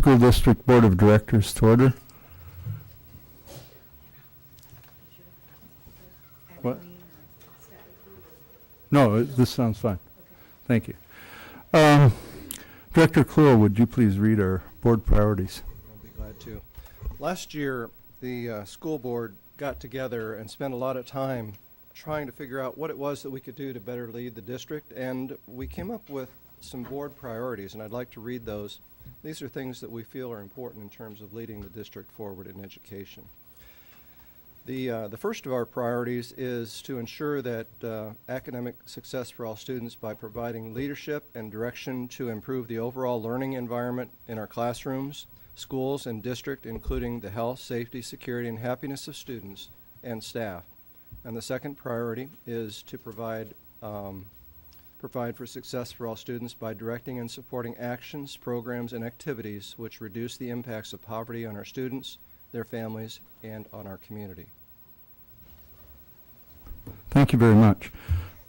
School District Board of Directors to order. What? No, this sounds fine. Thank you. Director Kluhl, would you please read our board priorities? I'll be glad to. Last year, the school board got together and spent a lot of time trying to figure out what it was that we could do to better lead the district, and we came up with some board priorities, and I'd like to read those. These are things that we feel are important in terms of leading the district forward in education. The first of our priorities is to ensure that academic success for all students by providing leadership and direction to improve the overall learning environment in our classrooms, schools, and district, including the health, safety, security, and happiness of students and staff. And the second priority is to provide for success for all students by directing and supporting actions, programs, and activities which reduce the impacts of poverty on our students, their families, and on our community. Thank you very much.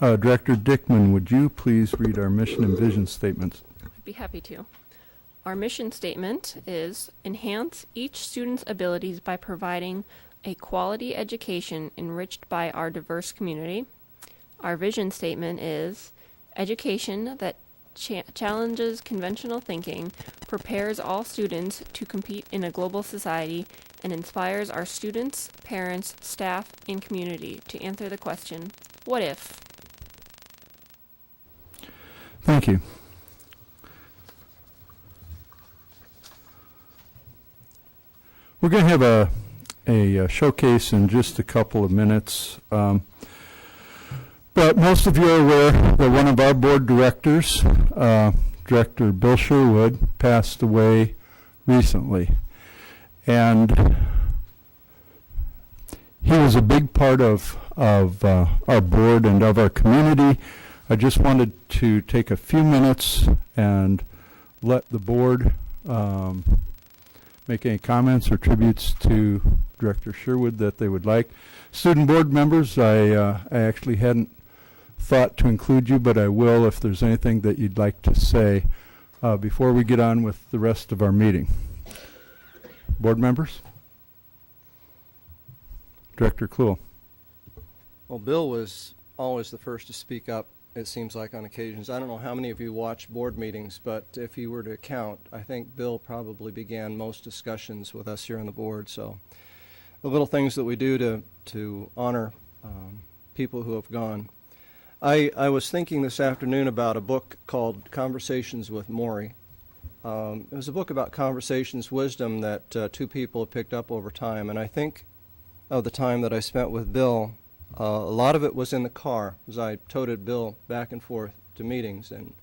Director Dickman, would you please read our mission and vision statements? I'd be happy to. Our mission statement is enhance each student's abilities by providing a quality education enriched by our diverse community. Our vision statement is education that challenges conventional thinking, prepares all students to compete in a global society, and inspires our students, parents, staff, and community to answer the question, what if? Thank you. We're going to have a showcase in just a couple of minutes. But most of you are aware that one of our board directors, Director Bill Sherwood, passed away recently. And he was a big part of our board and of our community. I just wanted to take a few minutes and let the board make any comments or tributes to Director Sherwood that they would like. Student board members, I actually hadn't thought to include you, but I will if there's anything that you'd like to say before we get on with the rest of our meeting. Board members? Director Kluhl. Well, Bill was always the first to speak up, it seems like, on occasions. I don't know how many of you watch board meetings, but if you were to count, I think Bill probably began most discussions with us here on the board. So the little things that we do to honor people who have gone. I was thinking this afternoon about a book called Conversations with Maury. It was a book about conversations, wisdom that two people have picked up over time, and I think of the time that I spent with Bill. A lot of it was in the car as I toted Bill back and forth to meetings, and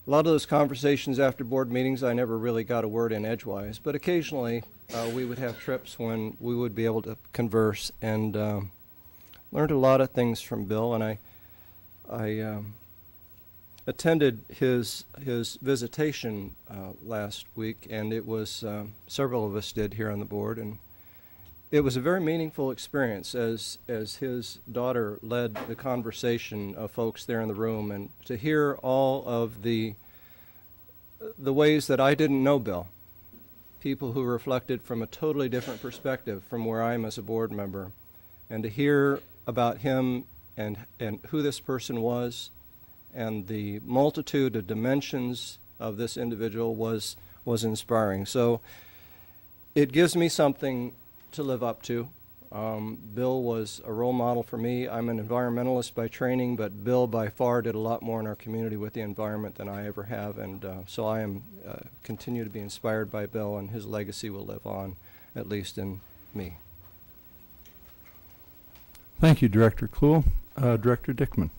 a lot of those conversations after board meetings I never really got a word in edgewise, but occasionally we would have trips when we would be able to converse, and learned a lot of things from Bill. And I attended his visitation last week, and it was several of us did here on the board, and it was a very meaningful experience as his daughter led the conversation of folks there in the room, and to hear all of the ways that I didn't know Bill, people who reflected from a totally different perspective from where I am as a board member, and to hear about him and who this person was, and the multitude of dimensions of this individual was inspiring. So it gives me something to live up to. Bill was a role model for me. I'm an environmentalist by training, but Bill by far did a lot more in our community with the environment than I ever have, and so I am continue to be inspired by Bill, and his legacy will live on, at least in me. Thank you, Director Kluhl. Director Dickman.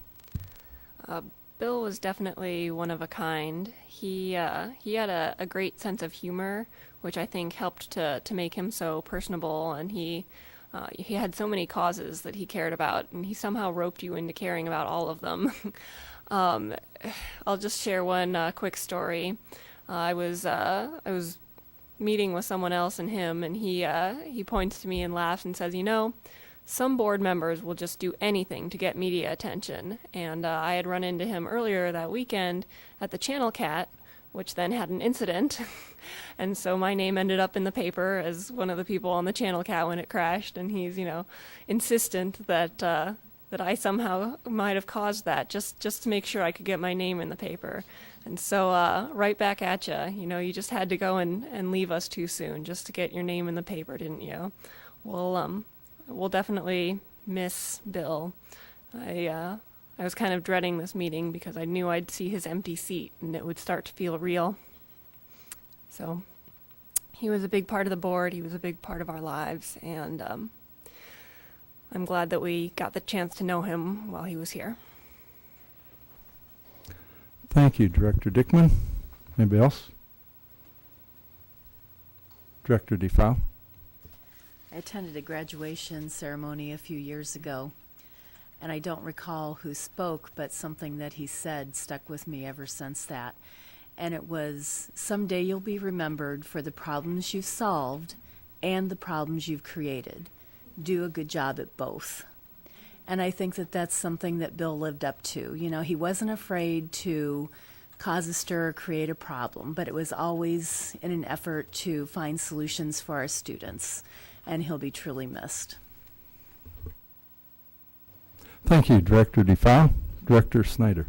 Bill was definitely one of a kind. He had a great sense of humor, which I think helped to make him so personable, and he had so many causes that he cared about, and he somehow roped you into caring about all of them. I'll just share one quick story. I was meeting with someone else and him, and he points to me and laughs and says, some board members will just do anything to get media attention. And I had run into him earlier that weekend at the Channel Cat, which then had an incident. And so my name ended up in the paper as one of the people on the Channel Cat when it crashed, and he's, insistent that that I somehow might have caused that, just to make sure I could get my name in the paper. And so right back at you, you just had to go and leave us too soon just to get your name in the paper, didn't you? Well, we'll definitely miss Bill. I was kind of dreading this meeting because I knew I'd see his empty seat and it would start to feel real. So he was a big part of the board. He was a big part of our lives, and I'm glad that we got the chance to know him while he was here. Thank you, Director Dickman. Anybody else? Director DeFau? I attended a graduation ceremony a few years ago, and I don't recall who spoke, but something that he said stuck with me ever since that. And it was, someday you'll be remembered for the problems you've solved and the problems you've created. Do a good job at both. And I think that that's something that Bill lived up to. He wasn't afraid to cause a stir or create a problem, but it was always in an effort to find solutions for our students. And he'll be truly missed. Thank you, Director DeFau. Director Snyder.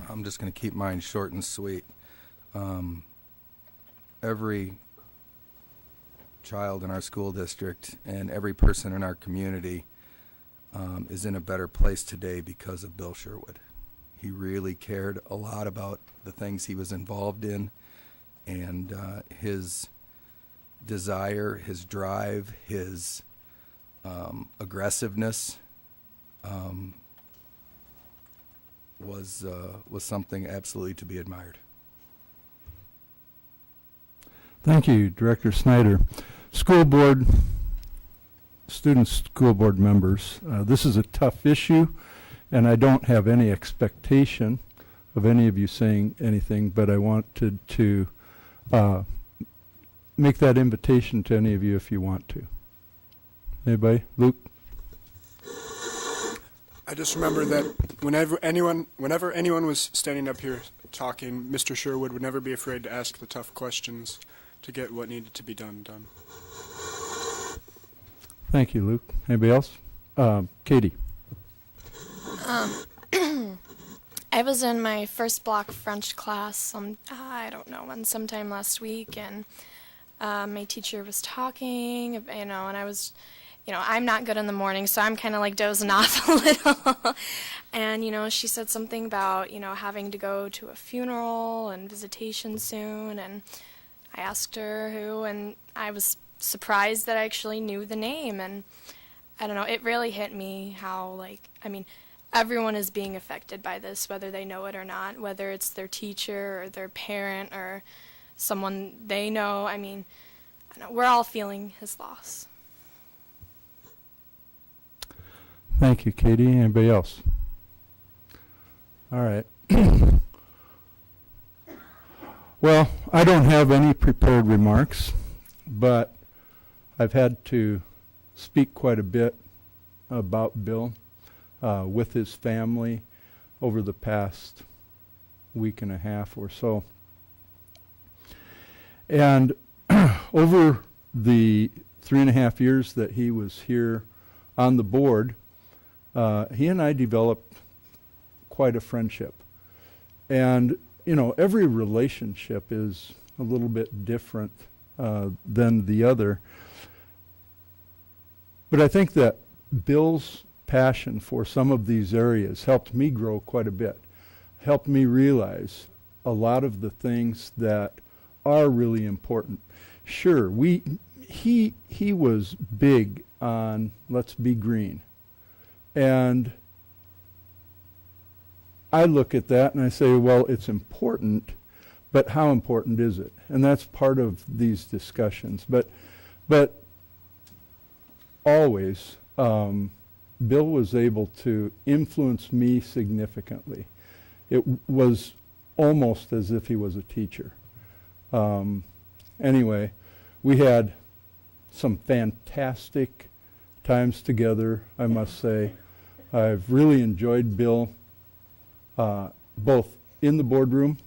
I'm just going to keep mine short and sweet. Every child in our school district and every person in our community is in a better place today because of Bill Sherwood. He really cared a lot about the things he was involved in, and his desire, his drive, his aggressiveness was something absolutely to be admired. Thank you, Director Snyder. School board, student school board members, this is a tough issue, and I don't have any expectation of any of you saying anything, but I wanted to make that invitation to any of you if you want to. Anybody? Luke? I just remember that whenever anyone was standing up here talking, Mr. Sherwood would never be afraid to ask the tough questions to get what needed to be done. Thank you, Luke. Anybody else? Katie? I was in my first block French class, I don't know, sometime last week, and my teacher was talking, and I was, I'm not good in the morning, so I'm kind of like dozing off a little. And, she said something about, having to go to a funeral and visitation soon, and I asked her who, and I was surprised that I actually knew the name, and I don't know, it really hit me how, everyone is being affected by this, whether they know it or not, whether it's their teacher or their parent or someone they know. I don't know, we're all feeling his loss. Thank you, Katie. Anybody else? All right. Well, I don't have any prepared remarks, but I've had to speak quite a bit about Bill with his family over the past week and a half or so. And over the 3.5 years that he was here on the board, he and I developed quite a friendship. And, every relationship is a little bit different than the other. But I think that Bill's passion for some of these areas helped me grow quite a bit, helped me realize a lot of the things that are really important. Sure, he was big on let's be green. And I look at that and I say, well, it's important, but how important is it? And that's part of these discussions. But always, Bill was able to influence me significantly. It was almost as if he was a teacher. Anyway, we had some fantastic times together, I must say. I've really enjoyed Bill, both in the boardroom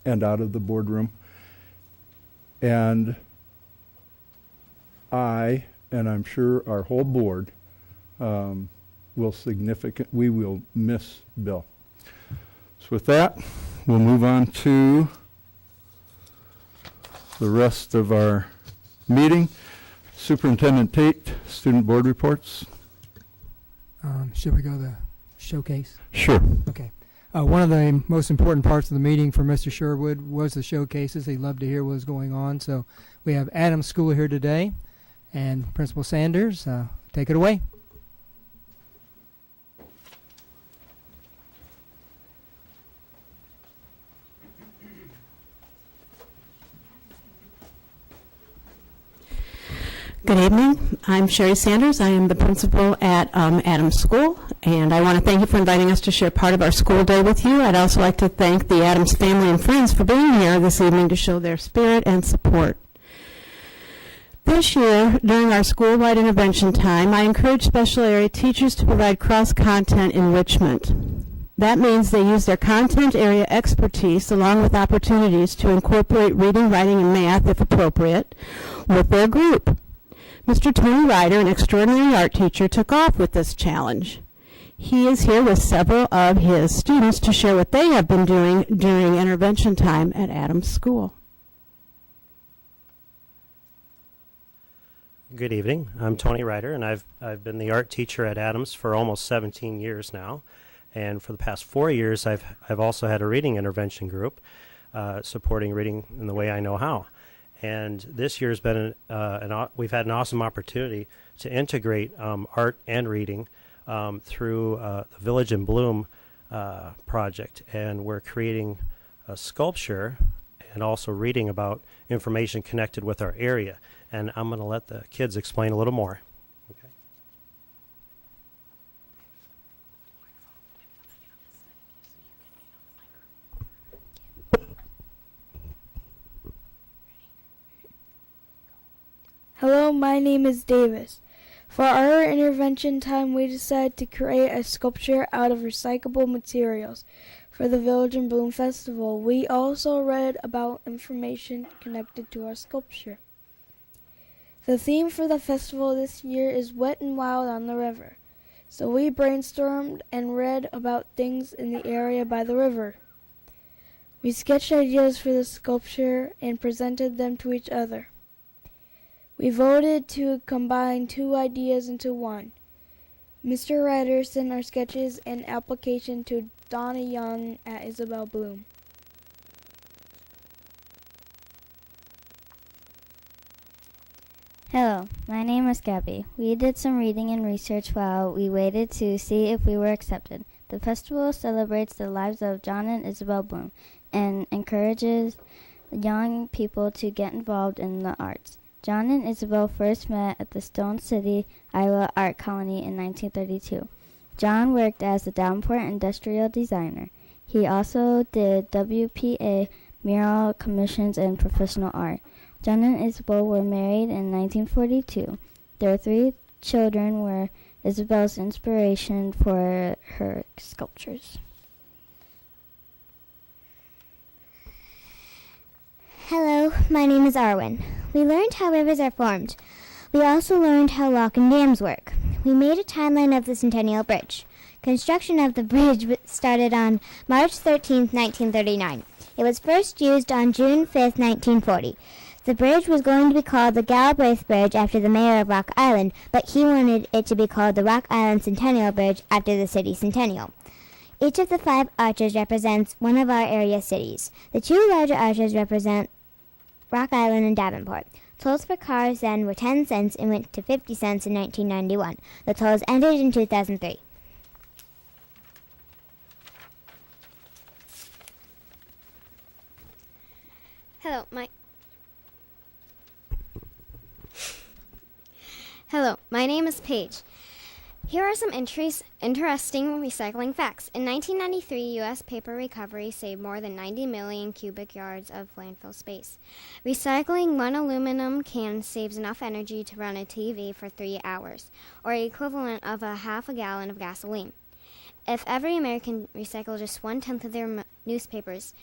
and out of the boardroom. And I'm sure our whole board, we will miss Bill. So with that, we'll move on to the rest of our meeting. Superintendent Tate, student board reports. Should we go to the showcase? Sure. Okay. One of the most important parts of the meeting for Mr. Sherwood was the showcases. He loved to hear what was going on. So we have Adams School here today, and Principal Sanders, take it away. Good evening. I'm Sherry Sanders. I am the principal at Adams School, and I want to thank you for inviting us to share part of our school day with you. I'd also like to thank the Adams family and friends for being here this evening to show their spirit and support. This year, during our school-wide intervention time, I encourage special area teachers to provide cross-content enrichment. That means they use their content area expertise along with opportunities to incorporate reading, writing, and math, if appropriate, with their group. Mr. Tony Ryder, an extraordinary art teacher, took off with this challenge. He is here with several of his students to share what they have been doing during intervention time at Adams School. Good evening. I'm Tony Ryder, and I've been the art teacher at Adams for almost 17 years now. And for the past 4 years, I've also had a reading intervention group supporting reading in the way I know how. And this year's been we've had an awesome opportunity to integrate art and reading through the Village in Bloom project, and we're creating a sculpture and also reading about information connected with our area. And I'm going to let the kids explain a little more. Okay. Hello, my name is Davis. For our intervention time, we decided to create a sculpture out of recyclable materials for the Village in Bloom Festival. We also read about information connected to our sculpture. The theme for the festival this year is Wet and Wild on the River. So we brainstormed and read about things in the area by the river. We sketched ideas for the sculpture and presented them to each other. We voted to combine 2 ideas into one. Mr. Ryder sent our sketches and application to Donna Young at Isabel Bloom. Hello, my name is Gabby. We did some reading and research while we waited to see if we were accepted. The festival celebrates the lives of John and Isabel Bloom and encourages young people to get involved in the arts. John and Isabel first met at the Stone City, Iowa Art Colony in 1932. John worked as a Davenport industrial designer. He also did WPA mural commissions and professional art. John and Isabel were married in 1942. Their 3 children were Isabel's inspiration for her sculptures. Hello, my name is Arwen. We learned how rivers are formed. We also learned how lock and dams work. We made a timeline of the Centennial Bridge. Construction of the bridge started on March 13, 1939. It was first used on June 5, 1940. The bridge was going to be called the Galbraith Bridge after the mayor of Rock Island, but he wanted it to be called the Rock Island Centennial Bridge after the city centennial. Each of the 5 arches represents one of our area cities. The 2 larger arches represent Rock Island and Davenport. Tolls for cars then were 10 cents and went to 50 cents in 1991. The tolls ended in 2003. Hello, my name is Paige. Here are some interesting recycling facts. In 1993, U.S. paper recovery saved more than 90 million cubic yards of landfill space. Recycling 1 aluminum can saves enough energy to run a TV for 3 hours, or equivalent of a half a gallon of gasoline. If every American recycled just 1/10 of their newspapers,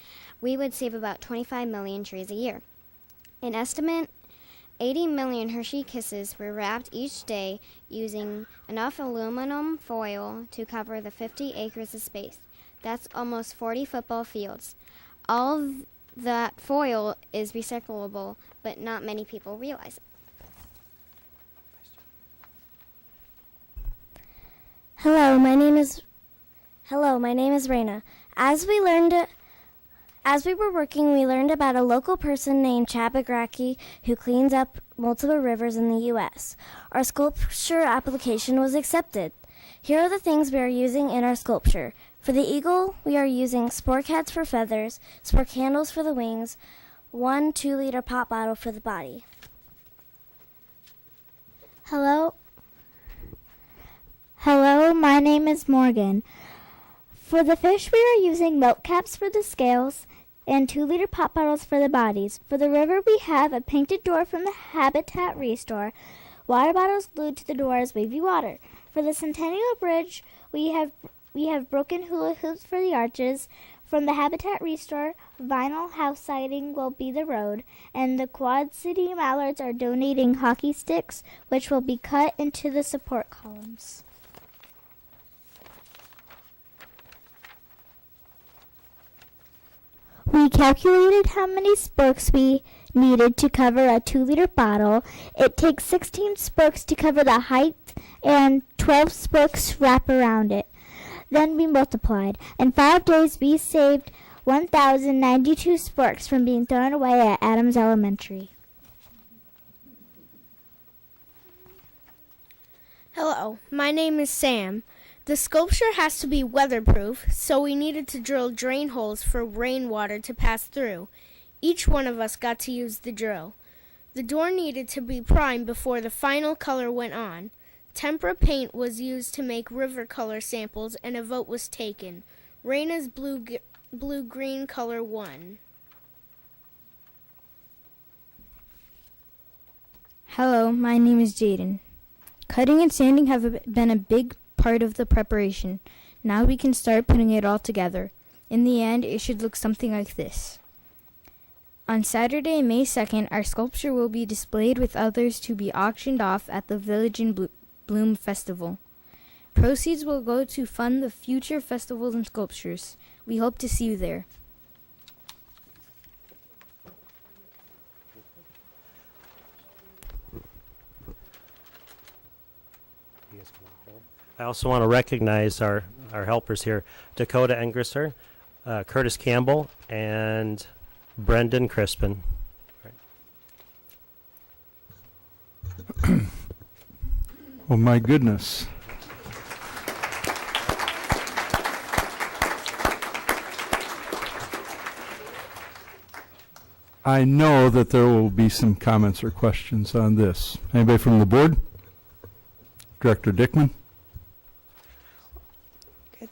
we would save about 25 million trees a year. An estimate 80 million Hershey Kisses were wrapped each day using enough aluminum foil to cover the 50 acres of space. That's almost 40 football fields. All of that foil is recyclable, but not many people realize it. Hello, my name is Raina. As we were working, we learned about a local person named Chabagraki who cleans up multiple rivers in the U.S. Our sculpture application was accepted. Here are the things we are using in our sculpture. For the eagle, we are using spork heads for feathers, spork handles for the wings, 1 2-liter pop bottle for the body. Hello, my name is Morgan. For the fish, we are using milk caps for the scales and 2-liter pop bottles for the bodies. For the river, we have a painted door from the Habitat Restore, water bottles glued to the door as wavy water. For the Centennial Bridge, we have broken hula hoops for the arches. From the Habitat Restore, vinyl house siding will be the road, and the Quad City Mallards are donating hockey sticks, which will be cut into the support columns. We calculated how many sporks we needed to cover a 2-liter bottle. It takes 16 sporks to cover the height and 12 sporks wrap around it. Then we multiplied. In 5 days, we saved 1,092 sporks from being thrown away at Adams Elementary. Hello, my name is Sam. The sculpture has to be weatherproof, so we needed to drill drain holes for rainwater to pass through. Each one of us got to use the drill. The door needed to be primed before the final color went on. Tempera paint was used to make river color samples, and a vote was taken. Raina's blue-green color won. Hello, my name is Jaden. Cutting and sanding have been a big part of the preparation. Now we can start putting it all together. In the end, it should look something like this. On Saturday, May 2nd, our sculpture will be displayed with others to be auctioned off at the Village in Bloom Festival. Proceeds will go to fund the future festivals and sculptures. We hope to see you there. I also want to recognize our helpers here, Dakota Engrisser, Curtis Campbell, and Brendan Crispin. Oh, my goodness. I know that there will be some comments or questions on this. Anybody from the board? Director Dickman?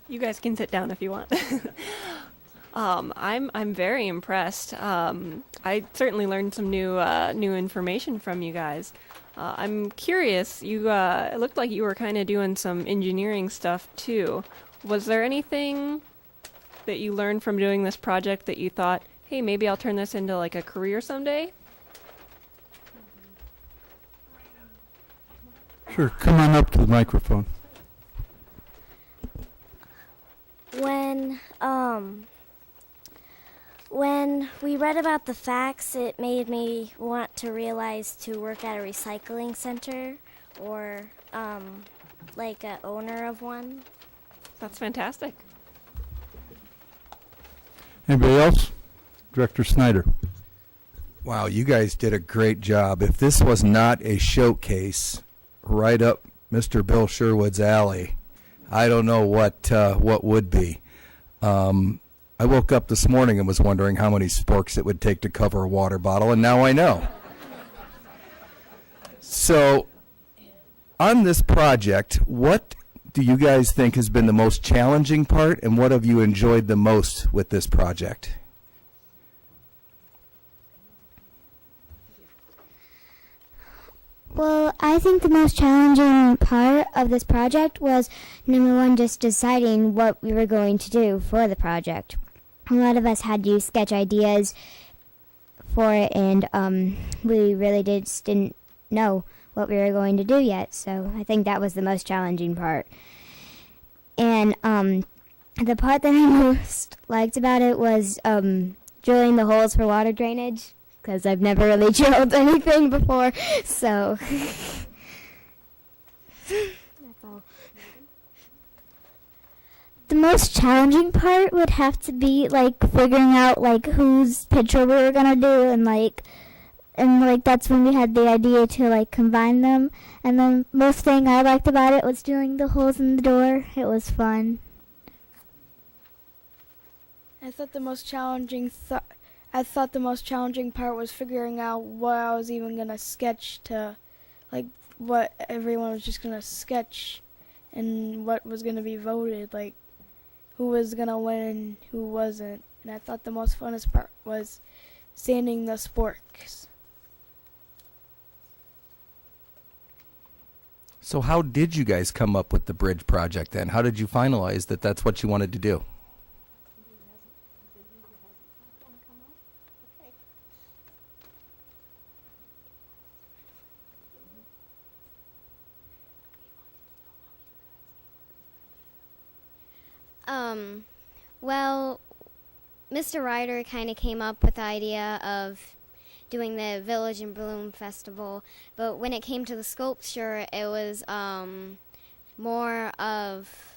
You guys can sit down if you want. I'm very impressed. I certainly learned some new information from you guys. I'm curious. It looked like you were kind of doing some engineering stuff too. Was there anything that you learned from doing this project that you thought, hey, maybe I'll turn this into like a career someday? Sure, come on up to the microphone. When we read about the facts, it made me want to realize to work at a recycling center or like an owner of one. That's fantastic. Anybody else? Director Snyder. Wow, you guys did a great job. If this was not a showcase right up Mr. Bill Sherwood's alley, I don't know what would be. I woke up this morning and was wondering how many sporks it would take to cover a water bottle, and now I know. So, on this project, what do you guys think has been the most challenging part, and what have you enjoyed the most with this project? Well, I think the most challenging part of this project was, number one, just deciding what we were going to do for the project. A lot of us had to sketch ideas for it, and we really just didn't know what we were going to do yet, so I think that was the most challenging part. And the part that I most liked about it was drilling the holes for water drainage, because I've never really drilled anything before, so that's all. The most challenging part would have to be like figuring out like whose picture we were gonna do, and that's when we had the idea to like combine them. And the most thing I liked about it was drilling the holes in the door. It was fun. I thought the most challenging part was figuring out what I was even gonna sketch to, like what everyone was just gonna sketch, and what was gonna be voted, like who was gonna win and who wasn't. And I thought the most funnest part was sanding the sporks. So how did you guys come up with the bridge project then? How did you finalize that that's what you wanted to do? Well, Mr. Ryder kind of came up with the idea of doing the Village in Bloom Festival, but when it came to the sculpture, it was more of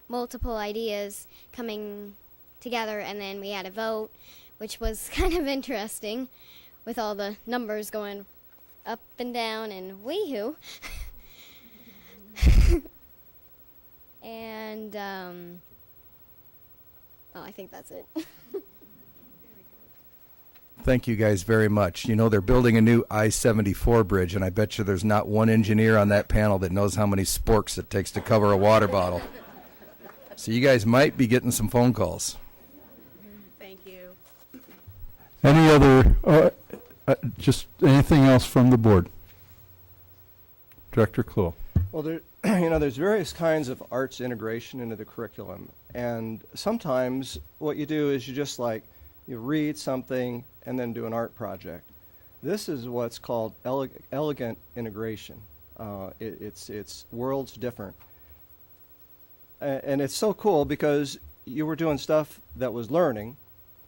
multiple ideas coming together, and then we had a vote, which was kind of interesting, with all the numbers going up and down and wee-hoo. And, well, I think that's it. Thank you guys very much. You know, they're building a new I-74 bridge, and I bet you there's not one engineer on that panel that knows how many sporks it takes to cover a water bottle. So you guys might be getting some phone calls. Thank you. Any other, just anything else from the board? Director Kluhl. Well, there's various kinds of arts integration into the curriculum, and sometimes what you do is you read something and then do an art project. This is what's called elegant integration. It's worlds different, and it's so cool because you were doing stuff that was learning,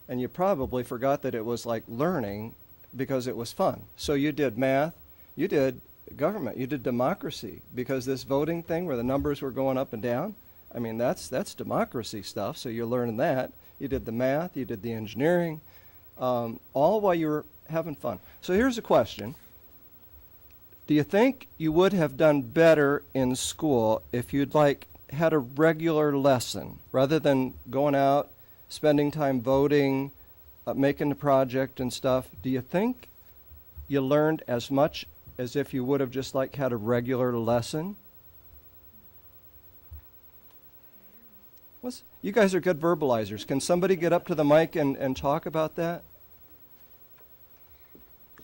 and you probably forgot that it was like learning because it was fun. So you did math, you did government, you did democracy, because this voting thing where the numbers were going up and down, I mean, that's democracy stuff, so you're learning that. You did the math, you did the engineering, all while you were having fun. So here's a question. Do you think you would have done better in school if you'd had a regular lesson rather than going out, spending time voting, making the project and stuff? Do you think you learned as much as if you would have just had a regular lesson? You guys are good verbalizers. Can somebody get up to the mic and talk about that?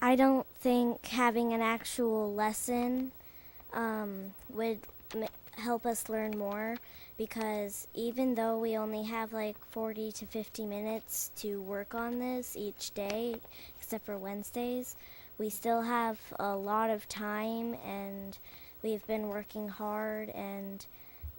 I don't think having an actual lesson would help us learn more, because even though we only have 40 to 50 minutes to work on this each day, except for Wednesdays, we still have a lot of time, and we've been working hard, and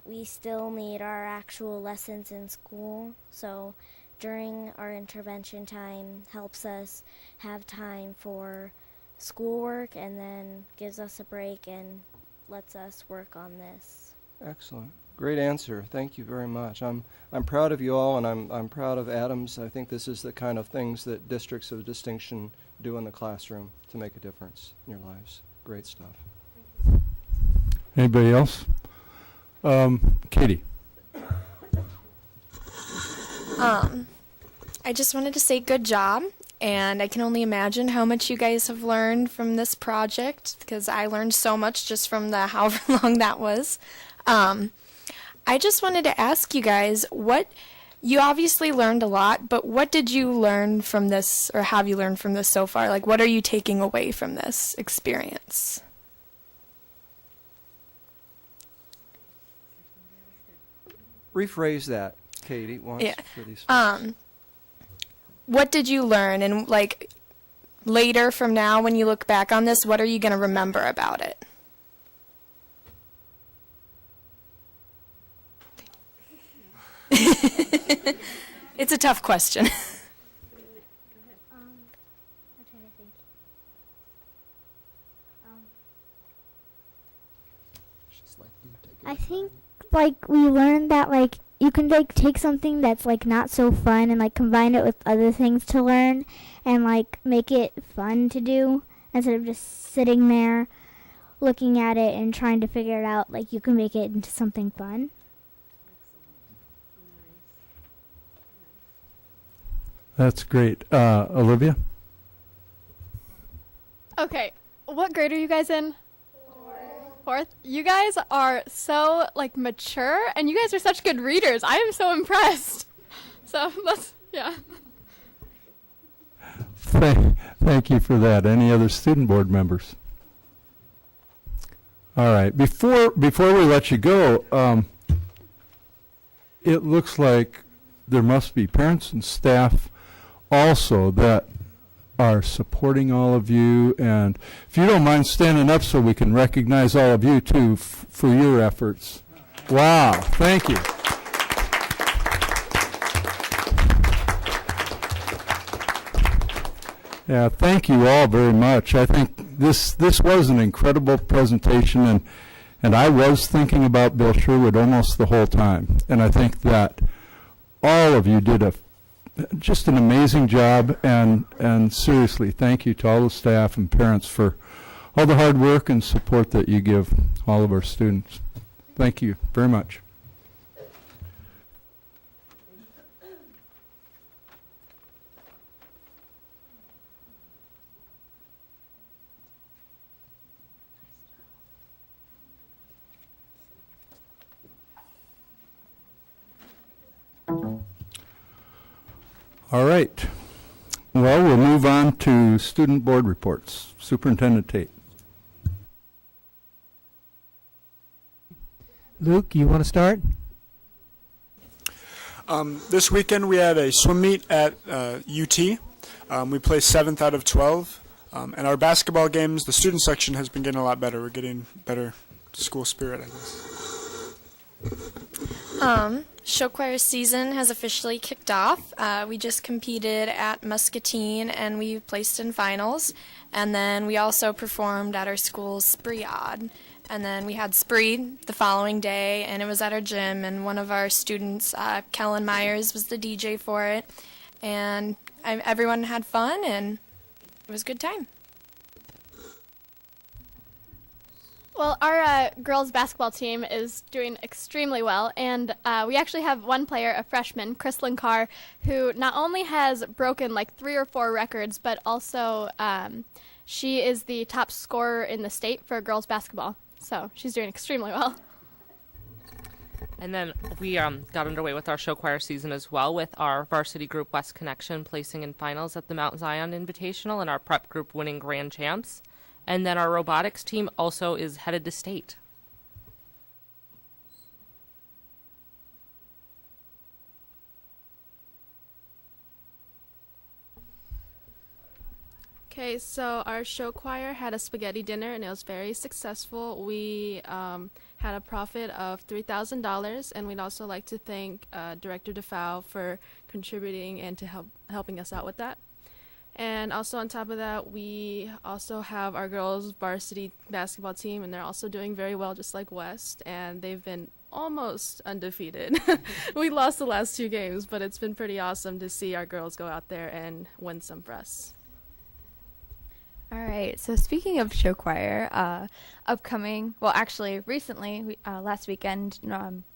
we still need our actual lessons in school. So during our intervention time helps us have time for schoolwork, and then gives us a break and lets us work on this. Excellent. Great answer. Thank you very much. I'm proud of you all, and I'm proud of Adams. I think this is the kind of things that districts of distinction do in the classroom to make a difference in your lives. Great stuff. Anybody else? Katie. I just wanted to say good job, and I can only imagine how much you guys have learned from this project, because I learned so much just from the however long that was. I just wanted to ask you guys, you obviously learned a lot, but what did you learn from this, or have you learned from this so far? What are you taking away from this experience? Rephrase that, Katie, once Yeah. for these folks. What did you learn, and like later from now when you look back on this, what are you going to remember about it? It's a tough question. I think like we learned that like you can like take something that's like not so fun and like combine it with other things to learn and like make it fun to do instead of just sitting there looking at it and trying to figure it out. Like you can make it into something fun. That's great. Olivia? Okay, what grade are you guys in? Fourth. You guys are so like mature, and you guys are such good readers. I am so impressed. So that's yeah. Thank you for that. Any other student board members? All right. Before we let you go, it looks like there must be parents and staff also that are supporting all of you, and if you don't mind standing up so we can recognize all of you too for your efforts. Wow, thank you. Yeah, thank you all very much. I think this was an incredible presentation, and I was thinking about Bill Sherwood almost the whole time, and I think that all of you did just an amazing job, and seriously, thank you to all the staff and parents for all the hard work and support that you give all of our students. Thank you very much. All right. Well, we'll move on to student board reports. Superintendent Tate. Luke, you want to start? This weekend we had a swim meet at UT. We placed 7th out of 12. And our basketball games, the student section has been getting a lot better. We're getting better school spirit, I guess. Show choir season has officially kicked off. We just competed at Muscatine and we placed in finals. And then we also performed at our school's Spreeod. And then we had Spree the following day, and it was at our gym. And one of our students, Kellen Myers, was the DJ for it. And everyone had fun, and it was a good time. Well, our girls basketball team is doing extremely well, and we actually have one player, a freshman, Chrislyn Carr, who not only has broken like 3 or 4 records, but also she is the top scorer in the state for girls basketball. So she's doing extremely well. And then we got underway with our show choir season as well, with our varsity group West Connection placing in finals at the Mount Zion Invitational and our prep group winning grand champs. And then our robotics team also is headed to state. Okay, so our show choir had a spaghetti dinner and it was very successful. We had a profit of $3,000, and we'd also like to thank Director DeFau for contributing and to helping us out with that. And also on top of that, we also have our girls varsity basketball team, and they're also doing very well, just like West, and they've been almost undefeated. We lost the last 2 games, but it's been pretty awesome to see our girls go out there and win some for us. All right, so speaking of show choir, recently, last weekend,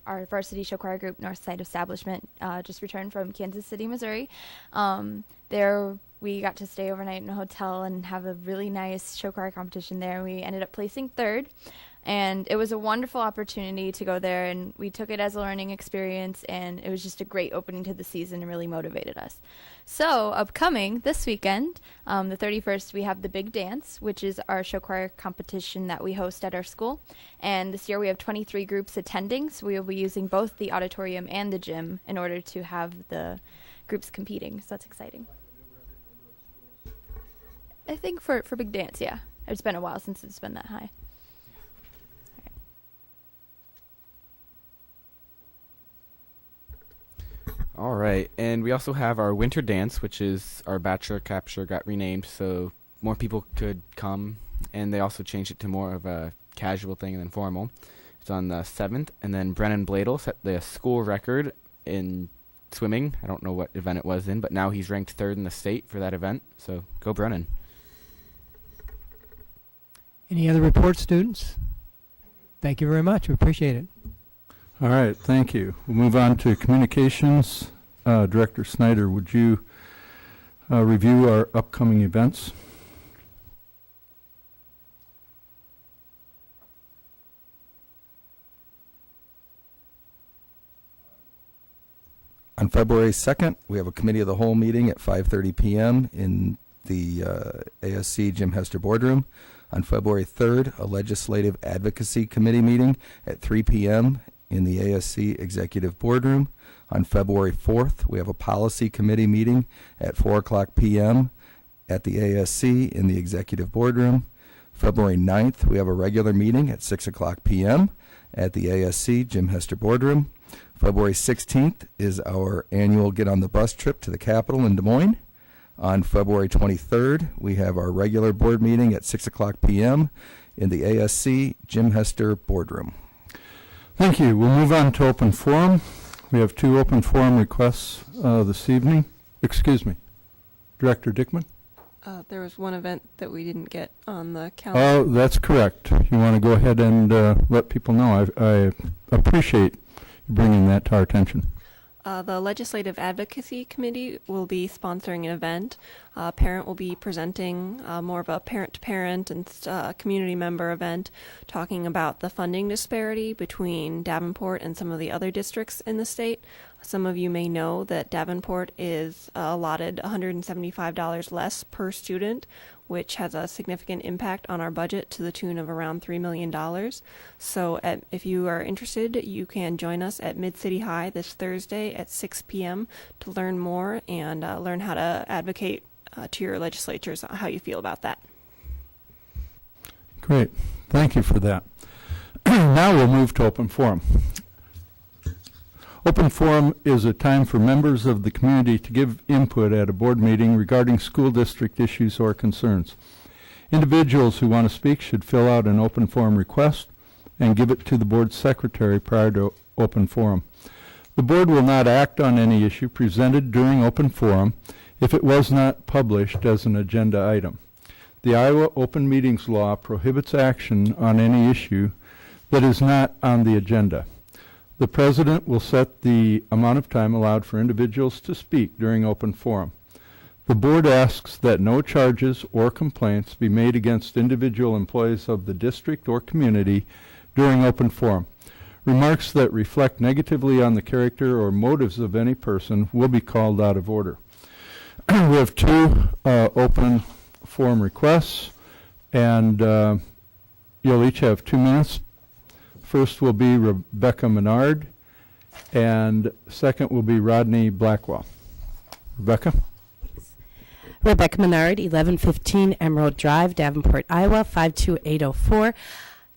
our varsity show choir group, Northside Establishment, just returned from Kansas City, Missouri. There we got to stay overnight in a hotel and have a really nice show choir competition there. We ended up placing 3rd, And it was a wonderful opportunity to go there, and we took it as a learning experience, and it was just a great opening to the season and really motivated us. So upcoming this weekend, the 31st, we have the Big Dance, which is our show choir competition that we host at our school. And this year we have 23 groups attending, so we will be using both the auditorium and the gym in order to have the groups competing. So that's exciting. I think for Big Dance, yeah. It's been a while since it's been that high. All right, and we also have our winter dance, which is our bachelor capture got renamed so more people could come, and they also changed it to more of a casual thing than formal. It's on the 7th, and then Brennan Bladel set the school record in swimming. I don't know what event it was in, but now he's ranked 3rd in the state for that event, so go Brennan. Any other reports, students? Thank you very much. We appreciate it. All right, thank you. We'll move on to communications. Director Snyder, would you review our upcoming events? On February 2nd, we have a committee of the whole meeting at 5:30 p.m. in the ASC Jim Hester boardroom. On February 3rd, a legislative advocacy committee meeting at 3 p.m. in the ASC Executive Boardroom. On February 4th, we have a policy committee meeting at 4 o'clock p.m. at the ASC in the Executive Boardroom. February 9th, we have a regular meeting at 6 o'clock p.m. at the ASC Jim Hester Boardroom. February 16th is our annual Get on the Bus trip to the Capitol in Des Moines. On February 23rd, we have our regular board meeting at 6 o'clock p.m. in the ASC Jim Hester Boardroom. Thank you. We'll move on to open forum. We have 2 open forum requests this evening. Excuse me. Director Dickman? There was one event that we didn't get on the calendar. Oh, that's correct. You want to go ahead and let people know. I appreciate you bringing that to our attention. The Legislative Advocacy Committee will be sponsoring an event. A parent will be presenting more of a parent-to-parent and community member event talking about the funding disparity between Davenport and some of the other districts in the state. Some of you may know that Davenport is allotted $175 less per student, which has a significant impact on our budget to the tune of around $3 million. So if you are interested, you can join us at Mid-City High this Thursday at 6 p.m. to learn more and learn how to advocate to your legislatures how you feel about that. Great. Thank you for that. Now we'll move to open forum. Open forum is a time for members of the community to give input at a board meeting regarding school district issues or concerns. Individuals who want to speak should fill out an open forum request and give it to the board secretary prior to open forum. The board will not act on any issue presented during open forum if it was not published as an agenda item. The Iowa Open Meetings Law prohibits action on any issue that is not on the agenda. The president will set the amount of time allowed for individuals to speak during open forum. The board asks that no charges or complaints be made against individual employees of the district or community during open forum. Remarks that reflect negatively on the character or motives of any person will be called out of order. We have 2 open forum requests, and you'll each have 2 minutes. First will be Rebecca Menard, and second will be Rodney Blackwell. Rebecca? Rebecca Menard, 1115 Emerald Drive, Davenport, Iowa, 52804.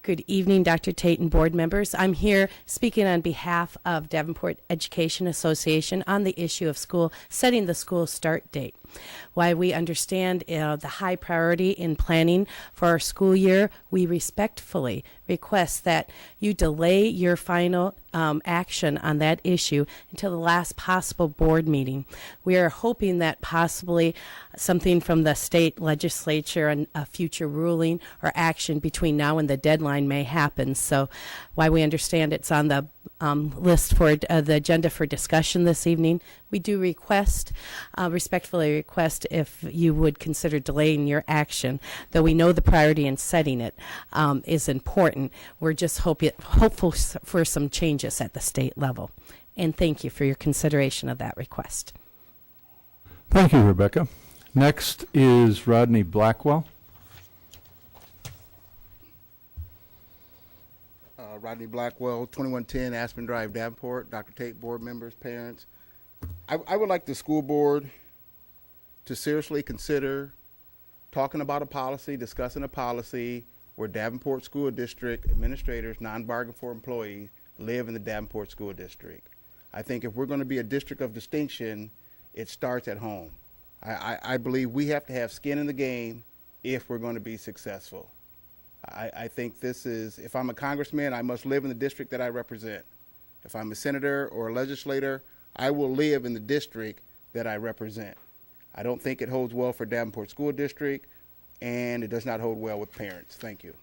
Good evening, Dr. Tate and board members. I'm here speaking on behalf of Davenport Education Association on the issue of setting the school start date. While we understand the high priority in planning for our school year, we respectfully request that you delay your final action on that issue until the last possible board meeting. We are hoping that possibly something from the state legislature and a future ruling or action between now and the deadline may happen. So while we understand it's on the list for the agenda for discussion this evening. We do respectfully request if you would consider delaying your action, though we know the priority in setting it is important. We're just hopeful for some changes at the state level. And thank you for your consideration of that request. Thank you, Rebecca. Next is Rodney Blackwell. Rodney Blackwell, 2110 Aspen Drive, Davenport. Dr. Tate, board members, parents. I would like the school board to seriously consider talking about a policy, discussing a policy where Davenport School District administrators, non-bargain for employees, live in the Davenport School District. I think if we're going to be a district of distinction, it starts at home. I believe we have to have skin in the game if we're going to be successful. I think this is, if I'm a congressman, I must live in the district that I represent. If I'm a senator or a legislator, I will live in the district that I represent. I don't think it holds well for Davenport School District, and it does not hold well with parents. Thank you.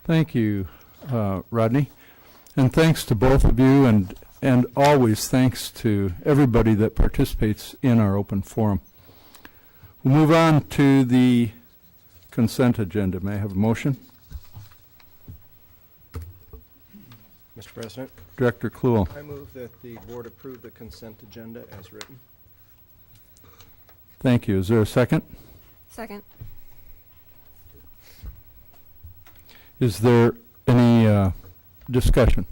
Thank you, Rodney. And thanks to both of you, and always thanks to everybody that participates in our open forum. We'll move on to the consent agenda. May I have a motion? Mr. President. Director Kluhl. I move that the board approve the consent agenda as written. Thank you. Is there a second? Second. Is there any discussion?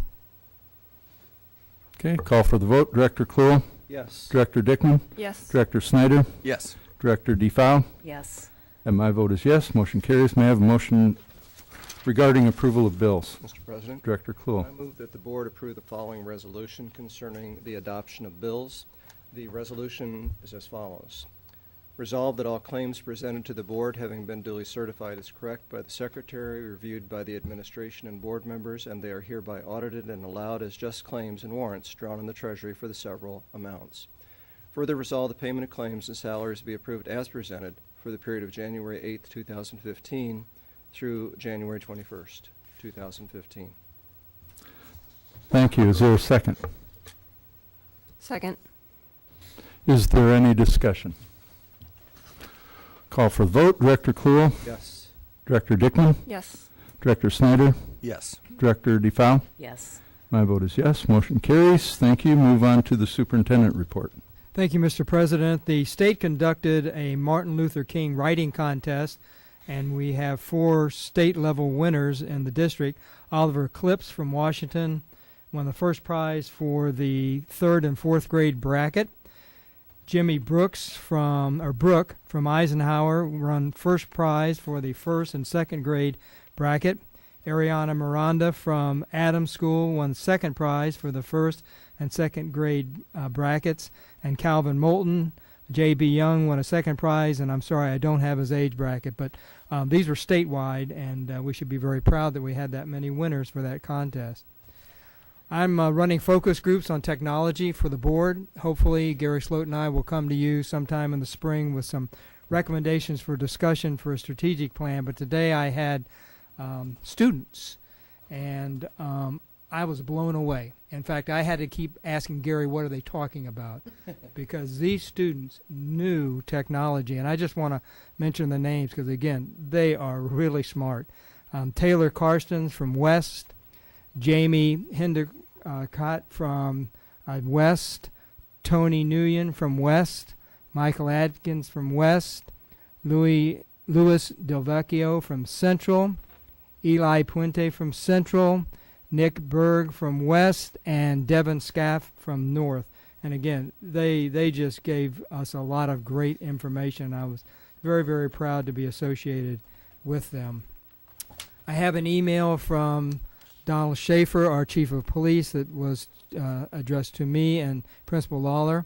Okay, call for the vote. Director Kluhl? Yes. Director Dickman? Yes. Director Snyder? Yes. Director DeFow? Yes. And my vote is yes. Motion carries. May I have a motion regarding approval of bills? Mr. President. Director Kluhl. I move that the board approve the following resolution concerning the adoption of bills. The resolution is as follows. Resolved that all claims presented to the board, having been duly certified as correct by the secretary, reviewed by the administration and board members, and they are hereby audited and allowed as just claims and warrants drawn in the treasury for the several amounts. Further resolved, the payment of claims and salaries be approved as presented for the period of January 8th, 2015 through January 21st, 2015. Thank you. Is there a second? Second. Is there any discussion? Call for the vote. Director Kluhl? Yes. Director Dickman? Yes. Director Snyder? Yes. Director DeFow? Yes. My vote is yes. Motion carries. Thank you. Move on to the superintendent report. Thank you, Mr. President. The state conducted a Martin Luther King writing contest, and we have 4 state-level winners in the district. Oliver Clips from Washington won the first prize for the 3rd and 4th grade bracket. Jimmy Brook from Eisenhower won first prize for the 1st and 2nd grade bracket. Ariana Miranda from Adams School won second prize for the 1st and 2nd grade brackets. And Calvin Moulton, J.B. Young won a second prize, and I'm sorry I don't have his age bracket, but these were statewide, and we should be very proud that we had that many winners for that contest. I'm running focus groups on technology for the board. Hopefully, Gary Sloat and I will come to you sometime in the spring with some recommendations for discussion for a strategic plan. But today I had students, and I was blown away. In fact, I had to keep asking Gary, what are they talking about? Because these students knew technology. And I just want to mention the names because, again, they are really smart. Taylor Karstens from West, Jamie Hindicott from West, Tony Nguyen from West, Michael Adkins from West, Louis Delvecchio from Central, Eli Puente from Central, Nick Berg from West, and Devin Scaff from North. And again, they just gave us a lot of great information. I was very, very proud to be associated with them. I have an email from Donald Schaefer, our chief of police, that was addressed to me and Principal Lawler.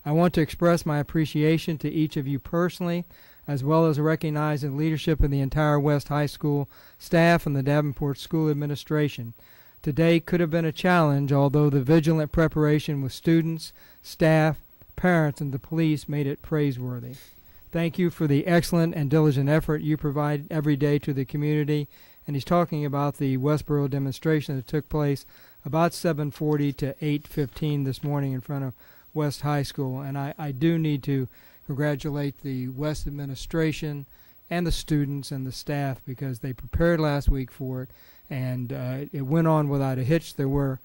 I want to express my appreciation to each of you personally, as well as recognize the leadership of the entire West High School staff and the Davenport School Administration. Today could have been a challenge, although the vigilant preparation with students, staff, parents, and the police made it praiseworthy. Thank you for the excellent and diligent effort you provide every day to the community and he's talking about the Westboro demonstration that took place about 7:40 to 8:15 this morning in front of West High School. And I do need to congratulate the West administration and the students and the staff, because they prepared last week for it, and it went on without a hitch. There were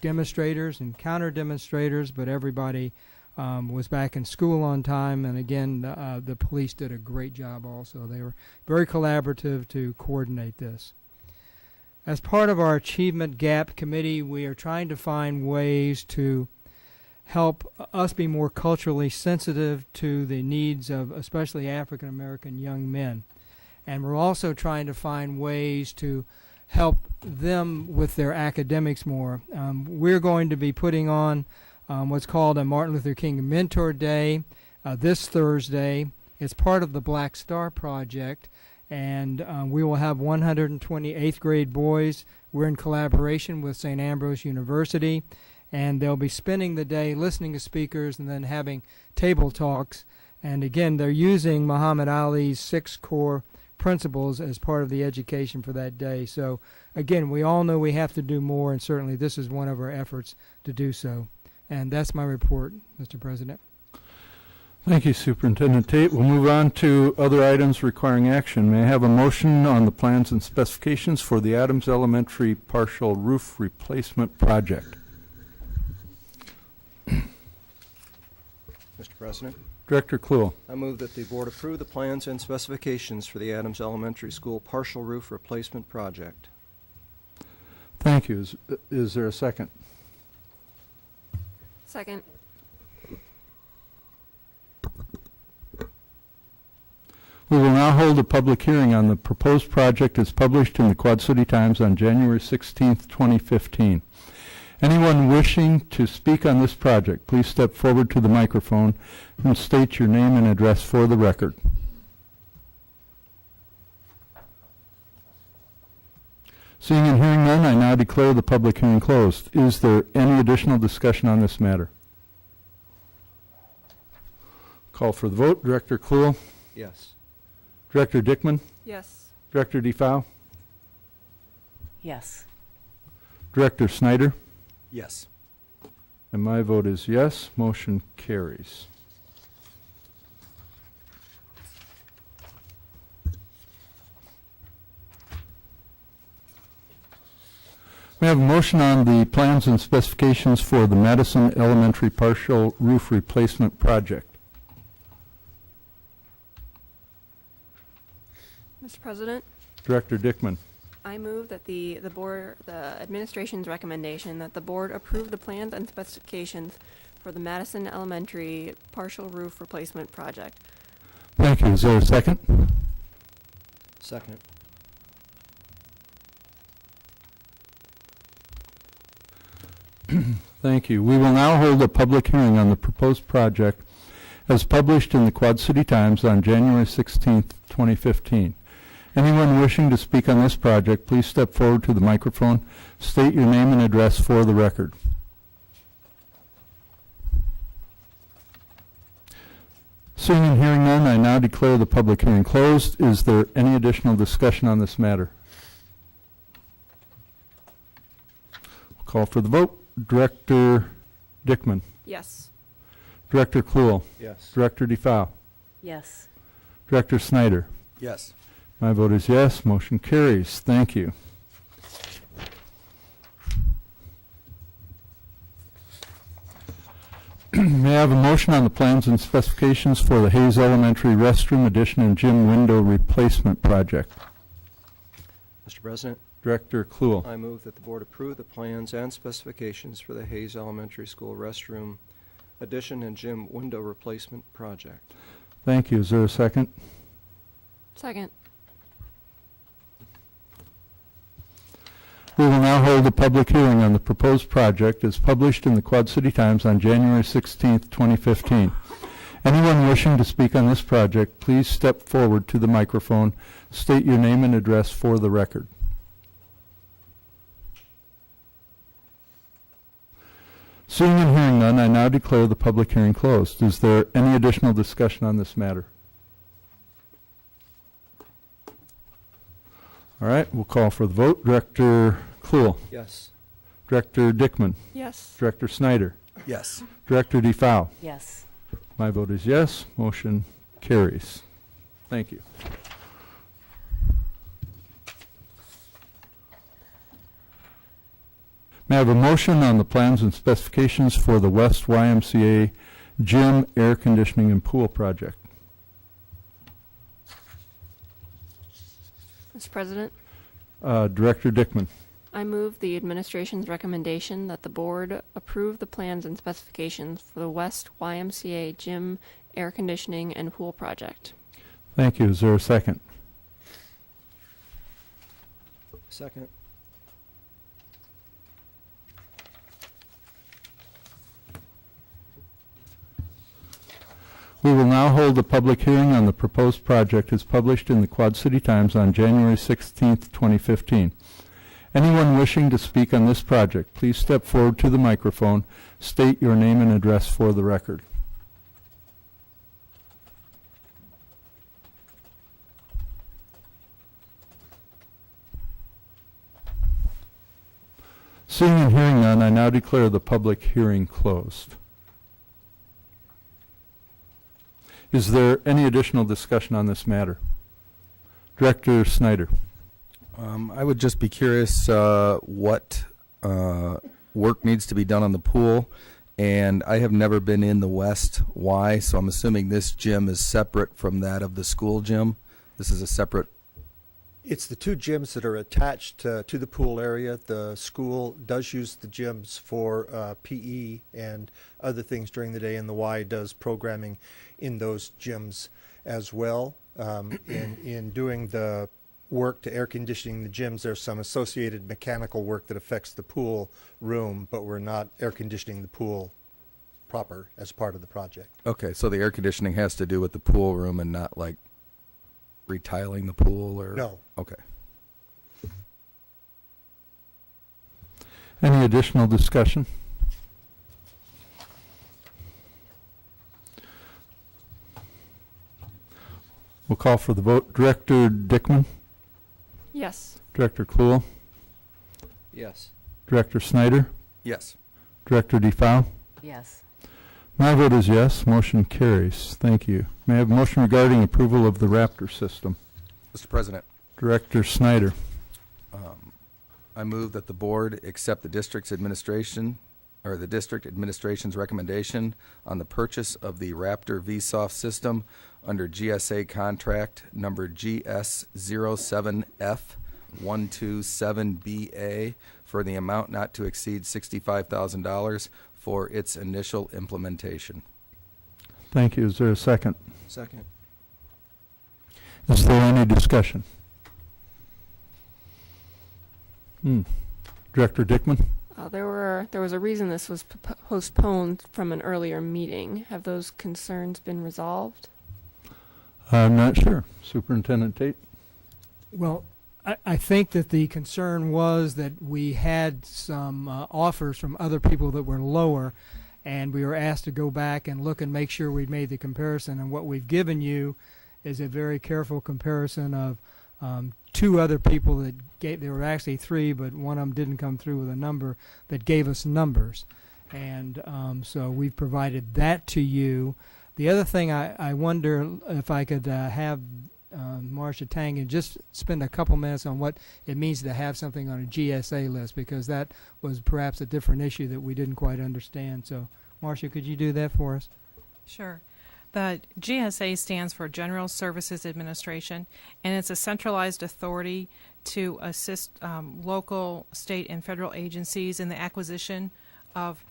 demonstrators and counter demonstrators, but everybody was back in school on time, and again the police did a great job also. They were very collaborative to coordinate this. As part of our Achievement Gap Committee, we are trying to find ways to help us be more culturally sensitive to the needs of especially African American young men. And we're also trying to find ways to help them with their academics more. We're going to be putting on what's called a Martin Luther King Mentor Day this Thursday. It's part of the Black Star Project, and we will have 120 8th grade boys. We're in collaboration with St. Ambrose University, and they'll be spending the day listening to speakers and then having table talks. And again, they're using Muhammad Ali's 6 core principles as part of the education for that day. So again, we all know we have to do more, and certainly this is one of our efforts to do so. And that's my report, Mr. President. Thank you, Superintendent Tate. We'll move on to other items requiring action. May I have a motion on the plans and specifications for the Adams Elementary partial roof replacement project? Mr. President, Director Kluhl. I move that the board approve the plans and specifications for the Adams Elementary School partial roof replacement project. Thank you. Is there a second? Second. We will now hold a public hearing on the proposed project as published in the Quad City Times on January 16th, 2015. Anyone wishing to speak on this project, please step forward to the microphone and state your name and address for the record. Seeing and hearing none, I now declare the public hearing closed. Is there any additional discussion on this matter? Call for the vote. Director Kluhl? Yes. Director Dickman? Yes. Director DeFau? Yes. Director Snyder? Yes. And my vote is yes. Motion carries. We have a motion on the plans and specifications for the Madison Elementary partial roof replacement project. Mr. President, Director Dickman. I move that the administration's recommendation that the board approve the plans and specifications for the Madison Elementary partial roof replacement project. Thank you. Is there a second? Second. Thank you. We will now hold a public hearing on the proposed project as published in the Quad City Times on January 16th, 2015. Anyone wishing to speak on this project, please step forward to the microphone, state your name and address for the record. Seeing and hearing none, I now declare the public hearing closed. Is there any additional discussion on this matter? We'll call for the vote. Director Dickman. Yes. Director Kluhl. Yes. Director DeFau. Yes. Director Snyder. Yes. My vote is yes. Motion carries. Thank you. May I have a motion on the plans and specifications for the Hayes Elementary restroom addition and gym window replacement project? Mr. President, Director Kluhl. I move that the board approve the plans and specifications for the Hayes Elementary School restroom addition and gym window replacement project. Thank you. Is there a second? Second. We will now hold a public hearing on the proposed project as published in the Quad City Times on January 16th, 2015. Anyone wishing to speak on this project, please step forward to the microphone, state your name and address for the record. Seeing and hearing none, I now declare the public hearing closed. Is there any additional discussion on this matter? All right, we'll call for the vote. Director Kluhl. Yes. Director Dickman. Yes. Director Snyder. Yes. Director DeFau. Yes. My vote is yes. Motion carries. Thank you. May I have a motion on the plans and specifications for the West YMCA gym, air conditioning, and pool project? Mr. President, Director Dickman. I move the administration's recommendation that the board approve the plans and specifications for the West YMCA gym, air conditioning, and pool project. Thank you. Is there a second? Second. We will now hold a public hearing on the proposed project as published in the Quad City Times on January 16th, 2015. Anyone wishing to speak on this project, please step forward to the microphone, state your name and address for the record. Seeing and hearing none, I now declare the public hearing closed. Is there any additional discussion on this matter? Director Snyder. I would just be curious what work needs to be done on the pool, and I have never been in the West Y, so I'm assuming this gym is separate from that of the school gym. This is a separate. It's the two gyms that are attached to the pool area. The school does use the gyms for PE and other things during the day, and the Y does programming in those gyms as well. In doing the work to air conditioning the gyms, there's some associated mechanical work that affects the pool room, but we're not air conditioning the pool proper as part of the project. Okay, so the air conditioning has to do with the pool room and not like retiling the pool or? No. Okay. Any additional discussion? We'll call for the vote. Director Dickman? Yes. Director Kluhl? Yes. Director Snyder? Yes. Director DeFau? Yes. My vote is yes. Motion carries. Thank you. May I have a motion regarding approval of the Raptor system? Mr. President. Director Snyder. I move that the board accept the district administration's recommendation on the purchase of the Raptor VSoft system under GSA contract number GS07F127BA for the amount not to exceed $65,000 for its initial implementation. Thank you. Is there a second? Second. Is there any discussion? Director Dickman? There was a reason this was postponed from an earlier meeting. Have those concerns been resolved? I'm not sure. Superintendent Tate? Well, I think that the concern was that we had some offers from other people that were lower, and we were asked to go back and look and make sure we made the comparison. And what we've given you is a very careful comparison of two other people that gave, there were actually three, but one of them didn't come through with a number that gave us numbers. And so we've provided that to you. The other thing I wonder if I could have Marcia Tang and just spend a couple minutes on what it means to have something on a GSA list, because that was perhaps a different issue that we didn't quite understand. So, Marcia, could you do that for us? Sure. The GSA stands for General Services Administration, and it's a centralized authority to assist local, state, and federal agencies in the acquisition of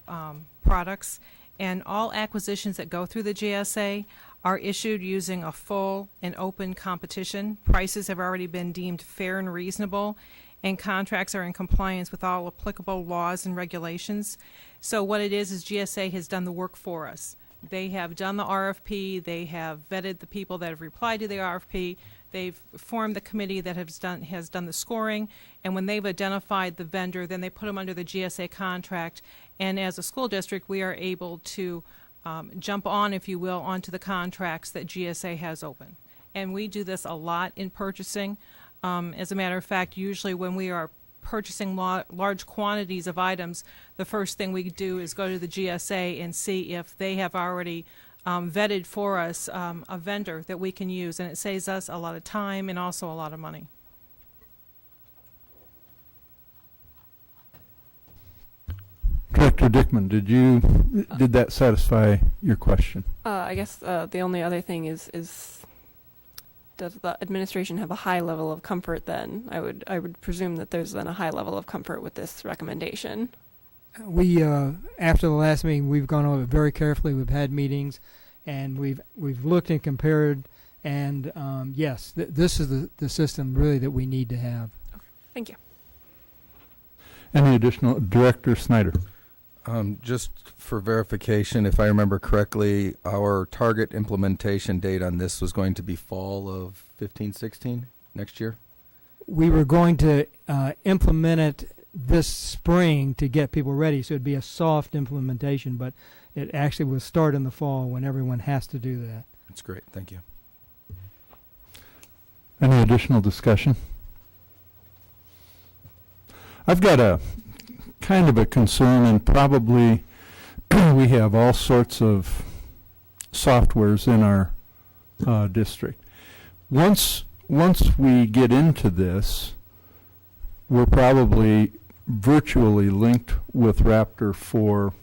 products. And all acquisitions that go through the GSA are issued using a full and open competition. Prices have already been deemed fair and reasonable, and contracts are in compliance with all applicable laws and regulations. So what it is GSA has done the work for us. They have done the RFP, they have vetted the people that have replied to the RFP, they've formed the committee that has done the scoring, and when they've identified the vendor, then they put them under the GSA contract, and as a school district, we are able to jump on, if you will, onto the contracts that GSA has open. And we do this a lot in purchasing. As a matter of fact, usually when we are purchasing large quantities of items, the first thing we do is go to the GSA and see if they have already vetted for us a vendor that we can use, and it saves us a lot of time and also a lot of money. Director Dickman, did that satisfy your question? I guess the only other thing is does the administration have a high level of comfort then? I would presume that there's then a high level of comfort with this recommendation. We after the last meeting, we've gone over it very carefully. We've had meetings, and we've looked and compared, and yes, this is the system really that we need to have. Okay. Thank you. Any additional? Director Snyder. Just for verification, if I remember correctly, our target implementation date on this was going to be fall of 15-16 next year? We were going to implement it this spring to get people ready, so it'd be a soft implementation, but it actually will start in the fall when everyone has to do that. That's great. Thank you. Any additional discussion? I've got a kind of a concern, and probably we have all sorts of softwares in our district. Once we get into this, we're probably virtually linked with Raptor for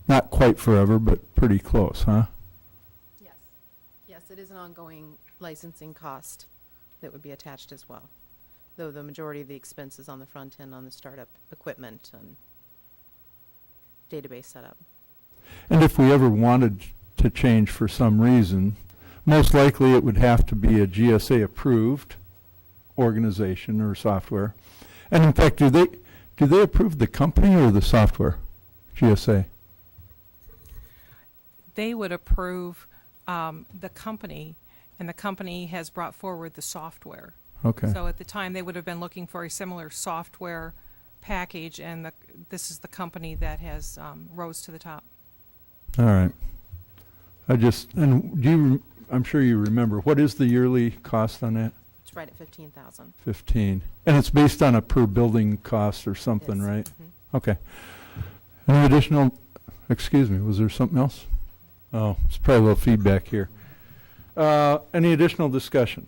not quite forever, but pretty close, huh? Yes. Yes, it is an ongoing licensing cost that would be attached as well, though the majority of the expenses on the front end on the startup equipment and database setup. And if we ever wanted to change for some reason, most likely it would have to be a GSA approved organization or software. And in fact, do they approve the company or the software? GSA. They would approve the company, and the company has brought forward the software. Okay. So at the time, they would have been looking for a similar software package, and this is the company that has rose to the top. All right. I'm sure you remember, what is the yearly cost on that? It's right at 15,000. 15. And it's based on a per building cost or something, Yes. right? Mhm. Okay. Any additional, excuse me, was there something else? Oh, it's probably a little feedback here. Any additional discussion?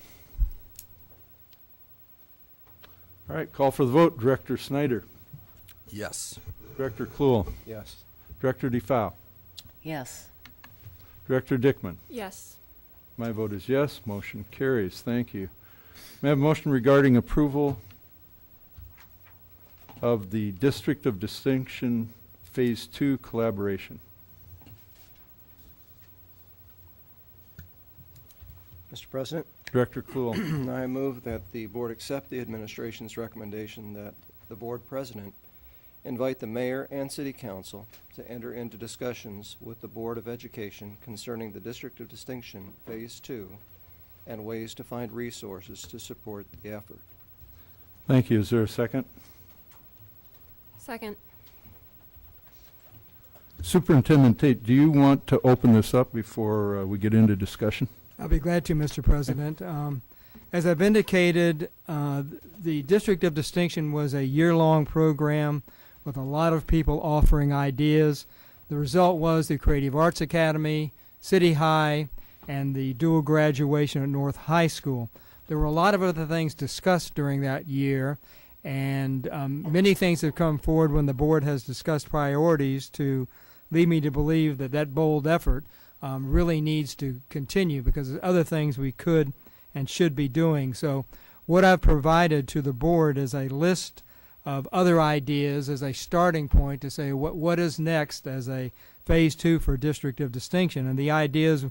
All right, call for the vote. Director Snyder. Yes. Director Kluhl. Yes. Director DeFau. Yes. Director Dickman. Yes. My vote is yes. Motion carries. Thank you. May I have a motion regarding approval of the District of Distinction Phase 2 collaboration? Mr. President, Director Kluhl. I move that the board accept the administration's recommendation that the board president invite the mayor and city council to enter into discussions with the Board of Education concerning the District of Distinction Phase 2 and ways to find resources to support the effort. Thank you. Is there a second? Second. Superintendent Tate, do you want to open this up before we get into discussion? I'll be glad to, Mr. President. As I've indicated, the District of Distinction was a year-long program with a lot of people offering ideas. The result was the Creative Arts Academy, City High, and the dual graduation at North High School. There were a lot of other things discussed during that year, and many things have come forward when the board has discussed priorities to lead me to believe that that bold effort really needs to continue, because there's other things we could and should be doing. So what I've provided to the board is a list of other ideas as a starting point to say what is next as a Phase 2 for District of Distinction. And the ideas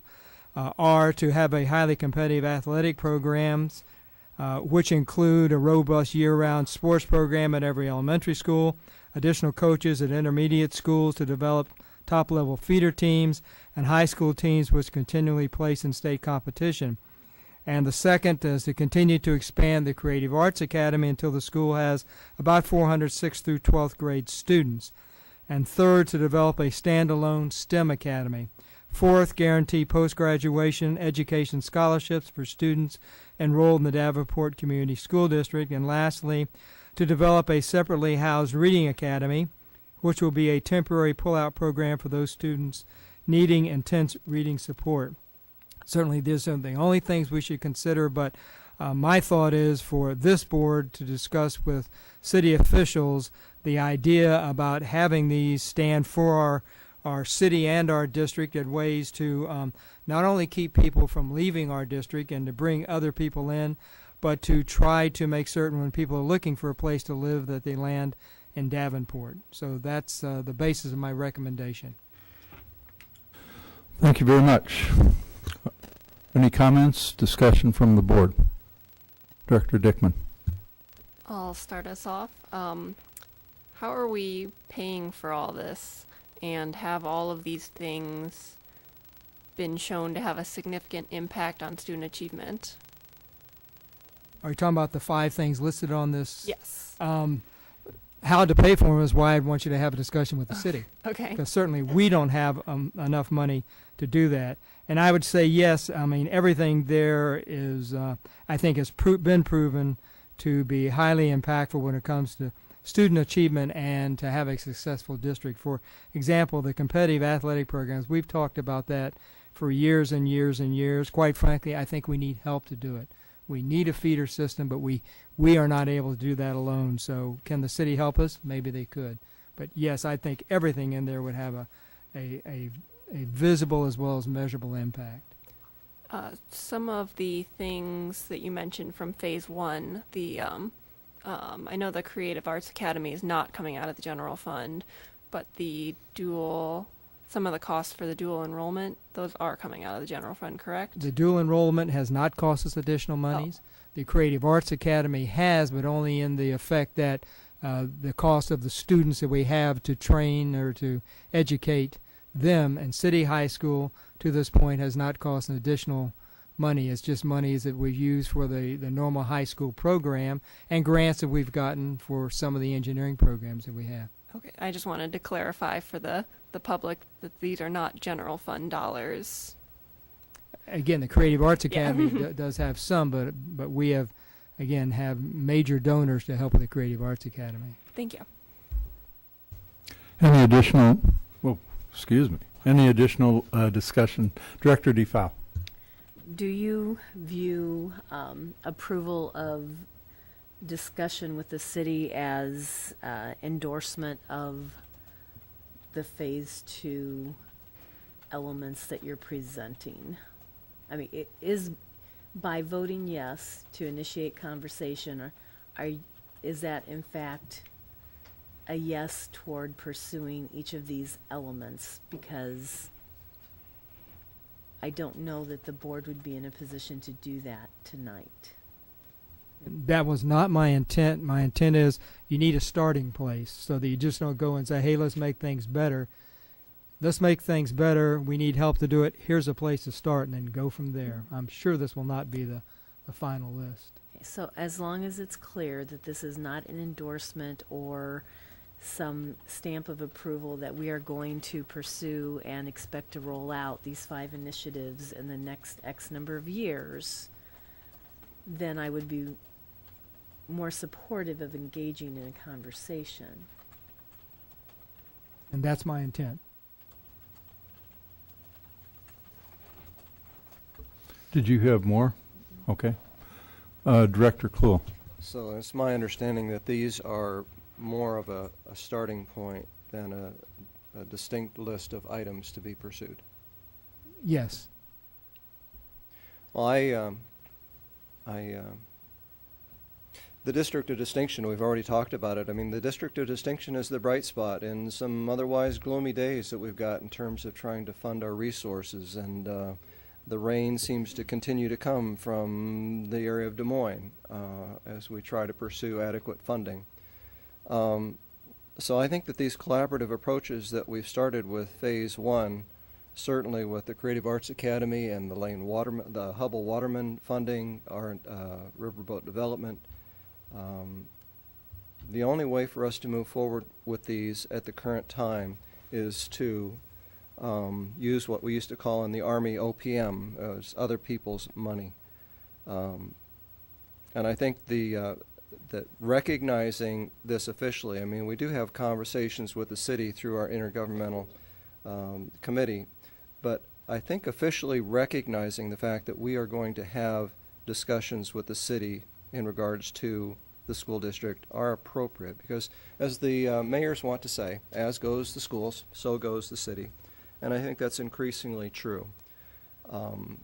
are to have a highly competitive athletic programs, which include a robust year-round sports program at every elementary school, additional coaches at intermediate schools to develop top-level feeder teams, and high school teams which continually place in state competition. And the second is to continue to expand the Creative Arts Academy until the school has about 400 6th through 12th grade students. And third, to develop a standalone STEM academy. Fourth, guarantee post-graduation education scholarships for students enrolled in the Davenport Community School District. And lastly, to develop a separately housed reading academy, which will be a temporary pull-out program for those students needing intense reading support. Certainly, these are the only things we should consider, but my thought is for this board to discuss with city officials the idea about having these stand for our city and our district as ways to not only keep people from leaving our district and to bring other people in, but to try to make certain when people are looking for a place to live that they land in Davenport. So that's the basis of my recommendation. Thank you very much. Any comments, discussion from the board? Director Dickman. I'll start us off. How are we paying for all this, and have all of these things been shown to have a significant impact on student achievement? Are you talking about the 5 things listed on this? Yes. How to pay for them is why I'd want you to have a discussion with the city. Okay. Because certainly we don't have enough money to do that. And I would say yes, I mean, everything there is, I think, has been proven to be highly impactful when it comes to student achievement and to have a successful district. For example, the competitive athletic programs, we've talked about that for years and years and years. Quite frankly, I think we need help to do it. We need a feeder system, but we are not able to do that alone. So can the city help us? Maybe they could. But yes, I think everything in there would have a visible as well as measurable impact. Some of the things that you mentioned from Phase 1, I know the Creative Arts Academy is not coming out of the general fund, but some of the costs for the dual enrollment, those are coming out of the general fund, correct? The dual enrollment has not cost us additional monies. The Creative Arts Academy has, but only in the effect that the cost of the students that we have to train or to educate them, and City High School to this point has not cost an additional money. It's just monies that we've used for the normal high school program and grants that we've gotten for some of the engineering programs that we have. Okay, I just wanted to clarify for the public that these are not general fund dollars. Again, the Creative Arts Academy does have some, but we have major donors to help with the Creative Arts Academy. Thank you. Any additional, any additional discussion? Director DeFau. Do you view approval of discussion with the city as endorsement of the Phase 2 elements that you're presenting? I mean, it is by voting yes to initiate conversation, is that in fact a yes toward pursuing each of these elements? Because I don't know that the board would be in a position to do that tonight. That was not my intent. My intent is you need a starting place so that you just don't go and say, hey, let's make things better. Let's make things better. We need help to do it. Here's a place to start, and then go from there. I'm sure this will not be the final list. Okay, so as long as it's clear that this is not an endorsement or some stamp of approval that we are going to pursue and expect to roll out these 5 initiatives in the next X number of years, then I would be more supportive of engaging in a conversation. And that's my intent. Did you have more? Okay. Director Kluhl. So it's my understanding that these are more of a starting point than a distinct list of items to be pursued. Yes. Well, the District of Distinction, we've already talked about it. I mean, the District of Distinction is the bright spot in some otherwise gloomy days that we've got in terms of trying to fund our resources, and the rain seems to continue to come from the area of Des Moines as we try to pursue adequate funding. So I think that these collaborative approaches that we've started with Phase 1, certainly with the Creative Arts Academy and the Hubble Waterman funding, our riverboat development, the only way for us to move forward with these at the current time is to use what we used to call in the Army OPM, it's other people's money. And I think that recognizing this officially, I mean, we do have conversations with the city through our intergovernmental committee, but I think officially recognizing the fact that we are going to have discussions with the city in regards to the school district are appropriate, because as the mayors want to say, as goes the schools, so goes the city. And I think that's increasingly true. And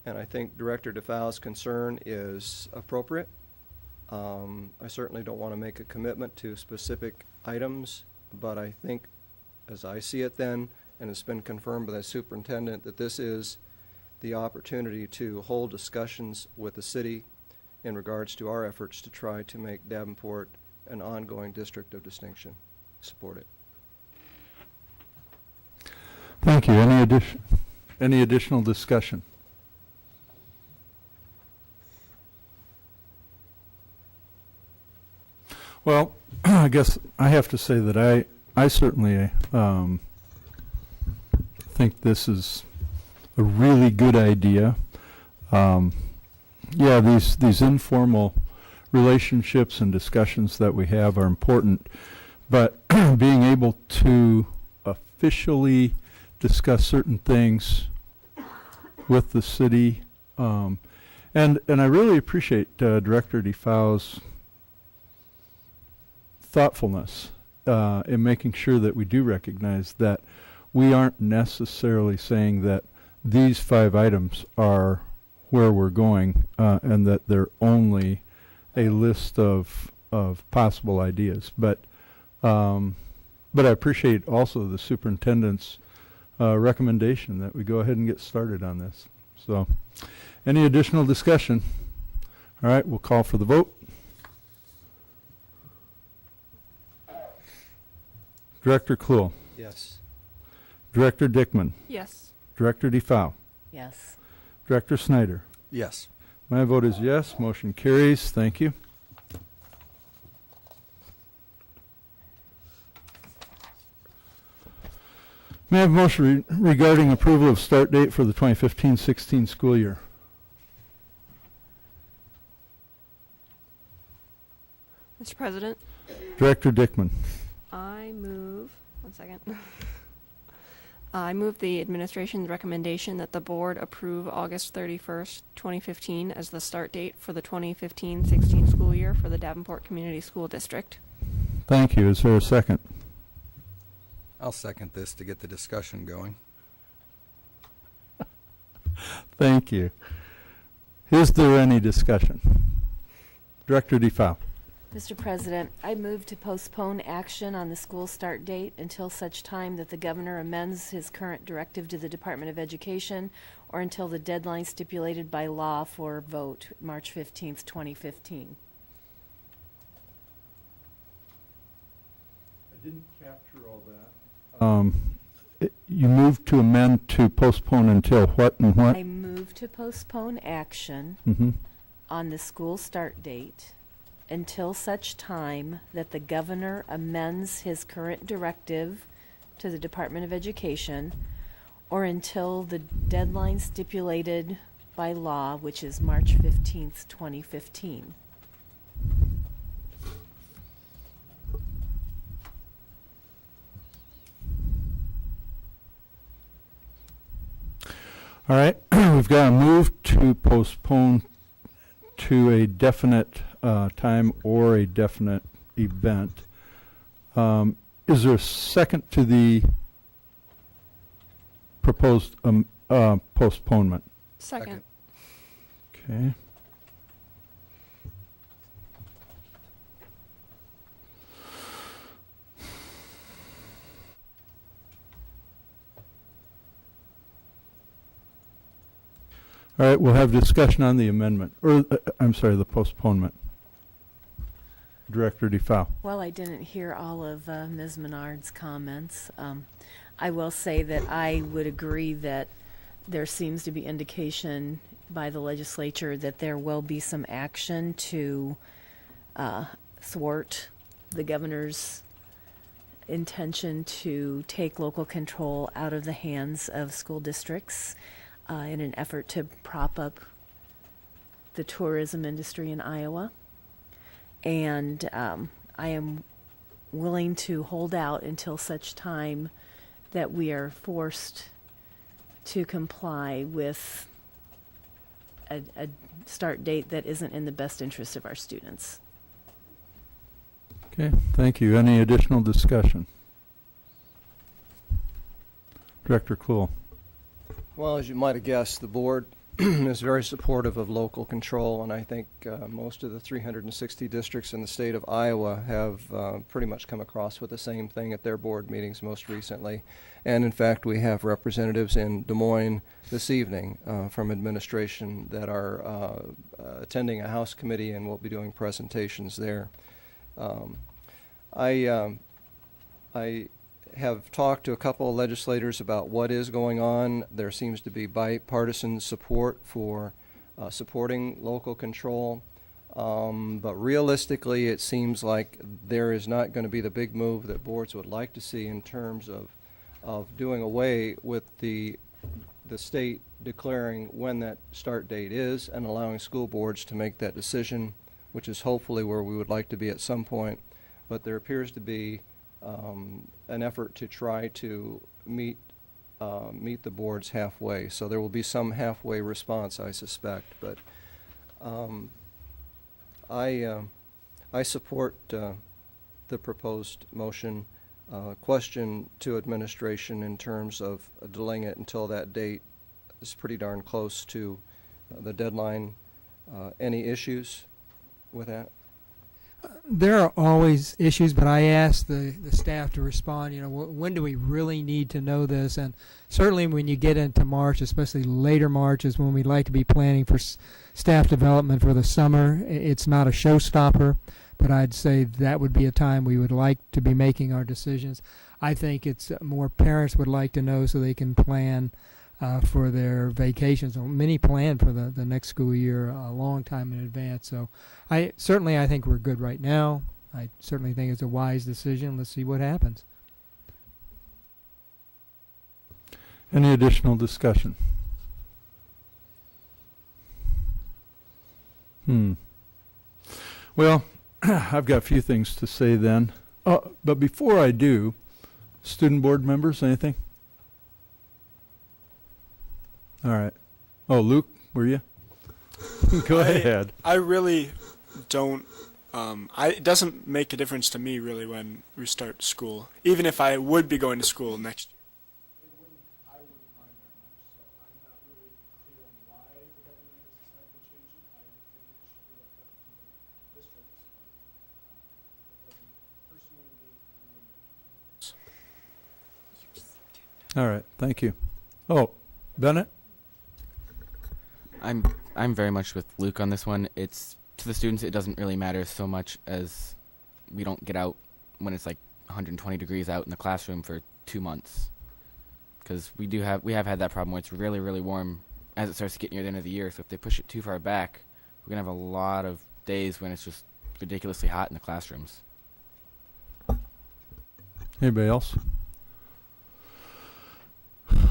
I think Director DeFow's concern is appropriate. I certainly don't want to make a commitment to specific items, but I think, as I see it then, and it's been confirmed by the superintendent, that this is the opportunity to hold discussions with the city in regards to our efforts to try to make Davenport an ongoing district of distinction. Support it. Thank you. Any additional discussion? Well, I guess I have to say that I certainly think this is a really good idea. Yeah, these informal relationships and discussions that we have are important, but being able to officially discuss certain things with the city, and I really appreciate Director DeFow's thoughtfulness in making sure that we do recognize that we aren't necessarily saying that these 5 items are where we're going, and that they're only a list of possible ideas. But I appreciate also the superintendent's recommendation that we go ahead and get started on this. So, any additional discussion? All right, we'll call for the vote. Director Kluhl. Yes. Director Dickman. Yes. Director DeFow. Yes. Director Snyder. Yes. My vote is yes. Motion carries. Thank you. May I have a motion regarding approval of start date for the 2015-16 school year? Mr. President, Director Dickman. I move, one second. I move the administration's recommendation that the board approve August 31st, 2015 as the start date for the 2015-16 school year for the Davenport Community School District. Thank you. Is there a second? I'll second this to get the discussion going. Thank you. Is there any discussion? Director DeFow. Mr. President, I move to postpone action on the school start date until such time that the governor amends his current directive to the Department of Education, or until the deadline stipulated by law for vote, March 15th, 2015. I didn't capture all that. You moved to amend to postpone until what and what? I move to postpone action Mm-hmm. on the school start date until such time that the governor amends his current directive to the Department of Education, or until the deadline stipulated by law, which is March 15th, 2015. All right, we've got a move to postpone to a definite time or a definite event. Is there a second to the proposed postponement? Second. Okay. All right, we'll have discussion on the amendment, or I'm sorry, the postponement. Director DeFow. Well, I didn't hear all of Ms. Menard's comments. I will say that I would agree that there seems to be indication by the legislature that there will be some action to thwart the governor's intention to take local control out of the hands of school districts in an effort to prop up the tourism industry in Iowa. And I am willing to hold out until such time that we are forced to comply with a start date that isn't in the best interest of our students. Okay, thank you. Any additional discussion? Director Kluhl. Well, as you might have guessed, the board is very supportive of local control, and I think most of the 360 districts in the state of Iowa have pretty much come across with the same thing at their board meetings most recently. And in fact, we have representatives in Des Moines this evening from administration that are attending a House committee and will be doing presentations there. I have talked to a couple of legislators about what is going on. There seems to be bipartisan support for supporting local control, but realistically it seems like there is not going to be the big move that boards would like to see in terms of doing away with the state declaring when that start date is and allowing school boards to make that decision, which is hopefully where we would like to be at some point. But there appears to be an effort to try to meet the boards halfway. So there will be some halfway response, I suspect. But I support the proposed motion. Question to administration in terms of delaying it until that date is pretty darn close to the deadline. Any issues with that? There are always issues, but I asked the staff to respond, when do we really need to know this? And certainly when you get into March, especially later March, is when we like to be planning for staff development for the summer. It's not a showstopper, but I'd say that would be a time we would like to be making our decisions. I think it's more parents would like to know so they can plan for their vacations. Many plan for the next school year a long time in advance. So I think we're good right now. I certainly think it's a wise decision. Let's see what happens. Any additional discussion? Well, I've got a few things to say then. But before I do, student board members, anything? All right. Oh, Luke, were you? Go ahead. I really don't. It doesn't make a difference to me really when we start school. Even if I would be going to school next year. I wouldn't mind that much. So I'm not really clear on why the governor has decided to change it. I think it should be left up to the districts. It doesn't personally make a difference. All right. Thank you. Oh, Bennett? I'm very much with Luke on this one. It's to the students, it doesn't really matter so much as we don't get out when it's like 120 degrees out in the classroom for 2 months. Because we have had that problem where it's really, really warm as it starts to get near the end of the year. So if they push it too far back, we're gonna have a lot of days when it's just ridiculously hot in the classrooms. Anybody else?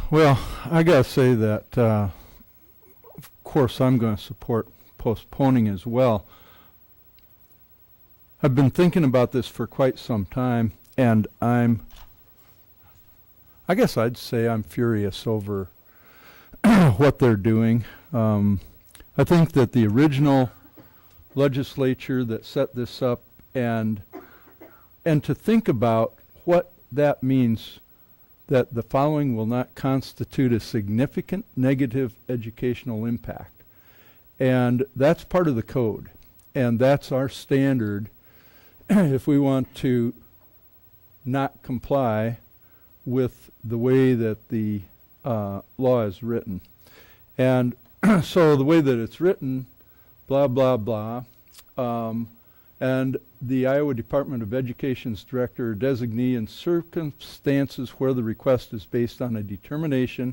Well, I gotta say that of course I'm going to support postponing as well. I've been thinking about this for quite some time, and I guess I'd say I'm furious over what they're doing. I think that the original legislature that set this up and to think about what that means, that the following will not constitute a significant negative educational impact. And that's part of the code. And that's our standard if we want to not comply with the way that the law is written. And so the way that it's written, blah, blah, blah, and the Iowa Department of Education's director or designee in circumstances where the request is based on a determination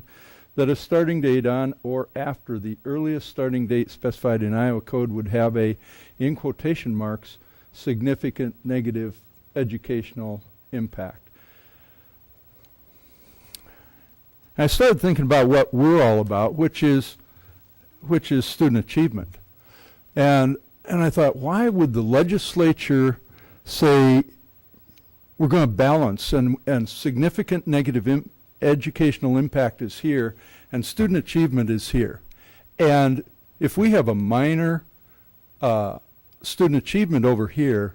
that a starting date on or after the earliest starting date specified in Iowa Code would have a, in quotation marks, significant negative educational impact. And I started thinking about what we're all about, which is student achievement. And I thought, why would the legislature say we're going to balance and significant negative educational impact is here and student achievement is here? And if we have a minor student achievement over here,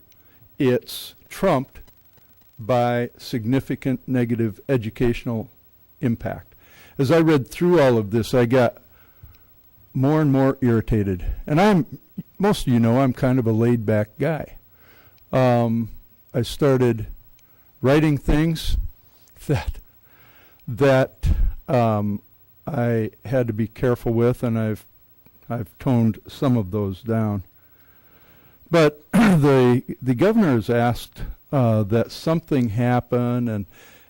it's trumped by significant negative educational impact. As I read through all of this, I got more and more irritated. And most of you know, I'm kind of a laid-back guy. I started writing things that I had to be careful with, and I've toned some of those down. But the governor has asked that something happen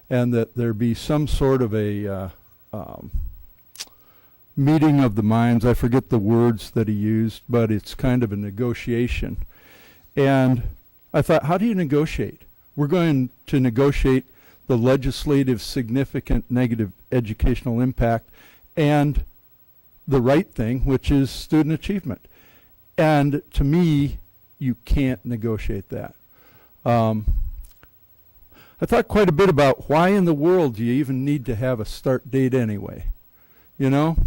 and that there be some sort of a meeting of the minds. I forget the words that he used, but it's kind of a negotiation. And I thought, how do you negotiate? We're going to negotiate the legislative significant negative educational impact and the right thing, which is student achievement. And to me, you can't negotiate that. I thought quite a bit about why in the world do you even need to have a start date anyway? You know,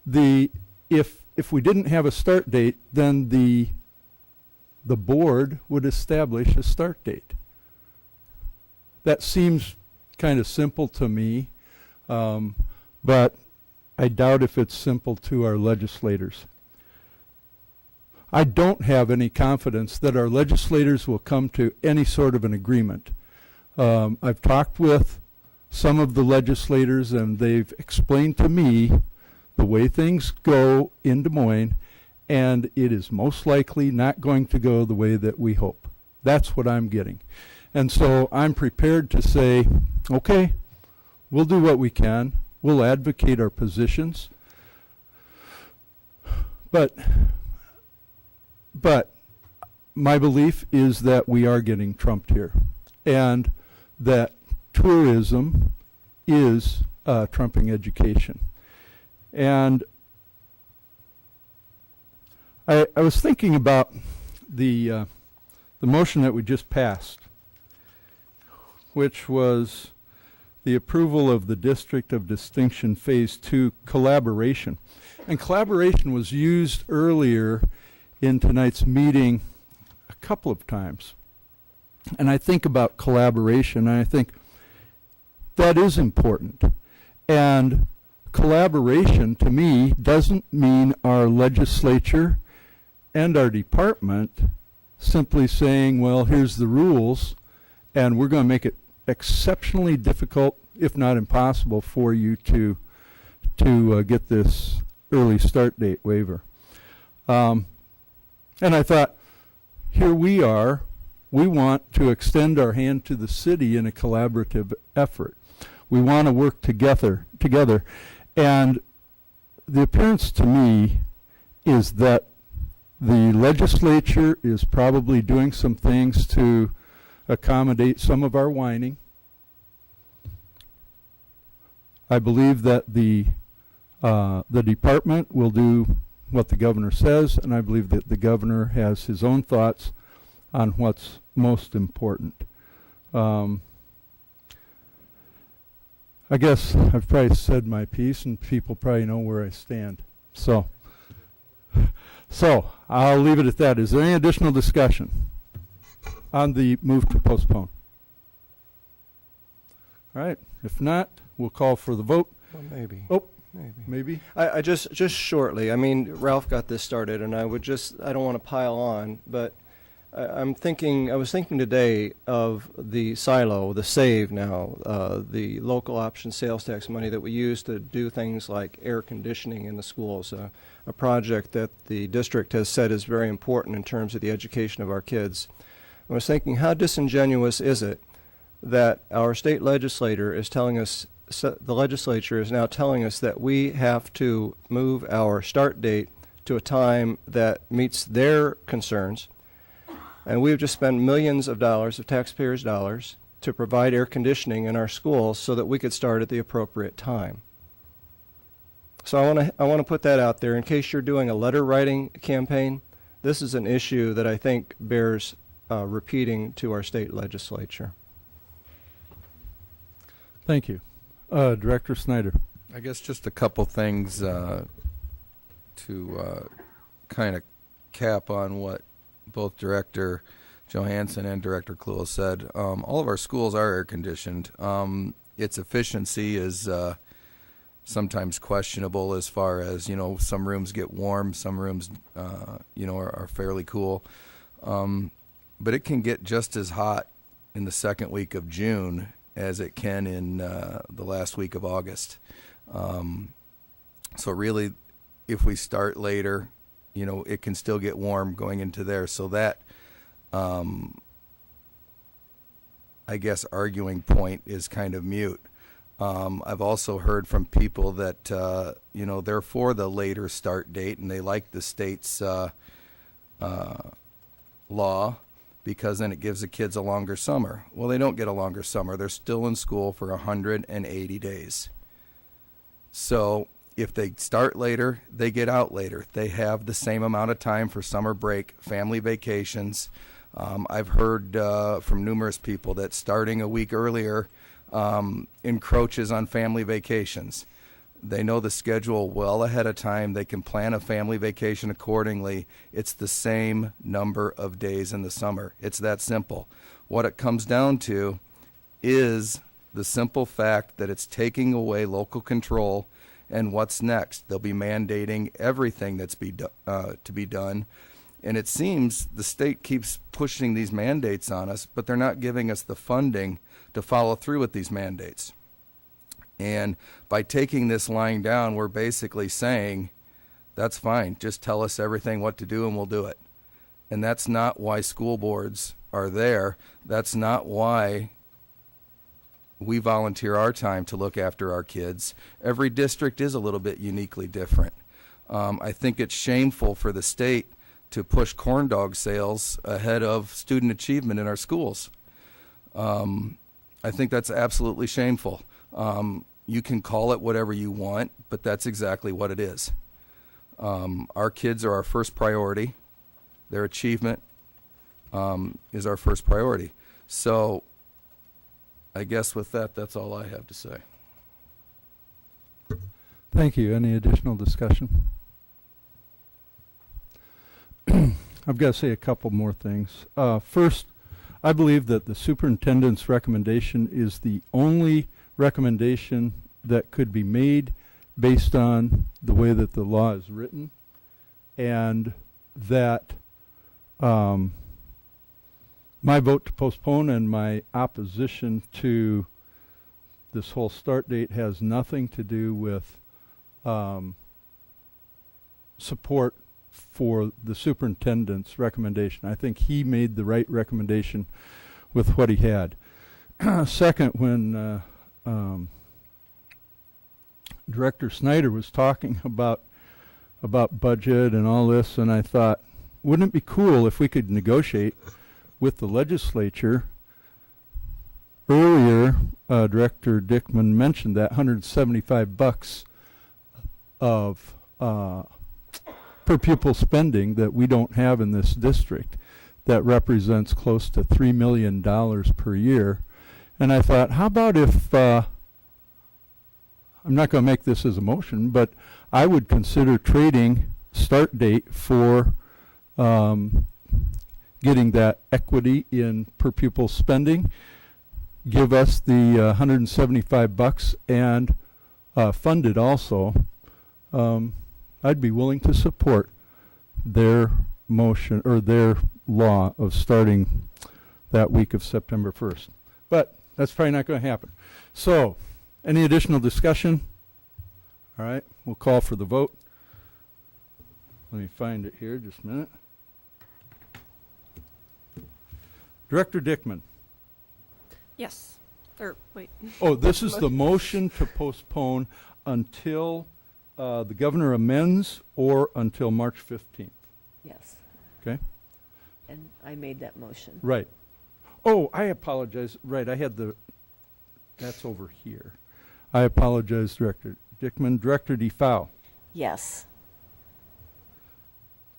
if we didn't have a start date, then the board would establish a start date. That seems kind of simple to me, but I doubt if it's simple to our legislators. I don't have any confidence that our legislators will come to any sort of an agreement. I've talked with some of the legislators, and they've explained to me the way things go in Des Moines, and it is most likely not going to go the way that we hope. That's what I'm getting. And so I'm prepared to say, okay, we'll do what we can. We'll advocate our positions. But my belief is that we are getting trumped here, and that tourism is trumping education. And I was thinking about the motion that we just passed, which was the approval of the District of Distinction Phase 2 collaboration. And collaboration was used earlier in tonight's meeting a couple of times. And I think about collaboration, and I think that is important. And collaboration, to me, doesn't mean our legislature and our department simply saying, well, here's the rules, and we're going to make it exceptionally difficult, if not impossible, for you to get this early start date waiver. And I thought, here we are. We want to extend our hand to the city in a collaborative effort. We want to work together. And the appearance to me is that the legislature is probably doing some things to accommodate some of our whining. I believe that the department will do what the governor says, and I believe that the governor has his own thoughts on what's most important. I guess I've probably said my piece, and people probably know where I stand. So I'll leave it at that. Is there any additional discussion on the move to postpone? All right. If not, we'll call for the vote. Well, maybe. Oh, maybe. I just shortly. I mean, Ralph got this started, and I don't want to pile on, but I was thinking today of the silo, the SAVE now, the local option sales tax money that we use to do things like air conditioning in the schools, a project that the district has said is very important in terms of the education of our kids. I was thinking, how disingenuous is it that our state legislator is telling us, the legislature is now telling us that we have to move our start date to a time that meets their concerns, and we've just spent millions of dollars, of taxpayers' dollars, to provide air conditioning in our schools so that we could start at the appropriate time. So I want to put that out there in case you're doing a letter writing campaign. This is an issue that I think bears repeating to our state legislature. Thank you. Director Snyder. I guess just a couple things to kind of cap on what both Director Johansson and Director Kluhl said. All of our schools are air conditioned. Its efficiency is sometimes questionable as far as, some rooms get warm, some rooms, are fairly cool. But it can get just as hot in the second week of June as it can in the last week of August. So really, if we start later, it can still get warm going into there. So that, I guess, arguing point is kind of mute. I've also heard from people that, they're for the later start date and they like the state's law because then it gives the kids a longer summer. Well, they don't get a longer summer. They're still in school for 180 days. So if they start later, they get out later. They have the same amount of time for summer break, family vacations. I've heard from numerous people that starting a week earlier encroaches on family vacations. They know the schedule well ahead of time. They can plan a family vacation accordingly. It's the same number of days in the summer. It's that simple. What it comes down to is the simple fact that it's taking away local control. And what's next? They'll be mandating everything that's to be done. And it seems the state keeps pushing these mandates on us, but they're not giving us the funding to follow through with these mandates. And by taking this line down, we're basically saying, that's fine, just tell us everything what to do and we'll do it. And that's not why school boards are there. That's not why we volunteer our time to look after our kids. Every district is a little bit uniquely different. I think it's shameful for the state to push corn dog sales ahead of student achievement in our schools. I think that's absolutely shameful. You can call it whatever you want, but that's exactly what it is. Our kids are our first priority. Their achievement is our first priority. So I guess with that, that's all I have to say. Thank you. Any additional discussion? I've got to say a couple more things. First, I believe that the superintendent's recommendation is the only recommendation that could be made based on the way that the law is written, and that my vote to postpone and my opposition to this whole start date has nothing to do with support for the superintendent's recommendation. I think he made the right recommendation with what he had. Second, when Director Snyder was talking about budget and all this, and I thought, wouldn't it be cool if we could negotiate with the legislature? Earlier, Director Dickman mentioned that $175 of per pupil spending that we don't have in this district. That represents close to $3 million per year. And I thought, how about if, I'm not going to make this as a motion, but I would consider trading start date for getting that equity in per pupil spending, give us the $175 and fund it also. I'd be willing to support their motion or their law of starting that week of September 1st. But that's probably not going to happen. So, any additional discussion? All right, we'll call for the vote. Let me find it here, just a minute. Director Dickman. Yes. Or, wait. Oh, this is the motion to postpone until the governor amends or until March 15th. Yes. Okay? And I made that motion. Right. Oh, I apologize. Right, I had that's over here. I apologize, Director Dickman. Director DeFow. Yes.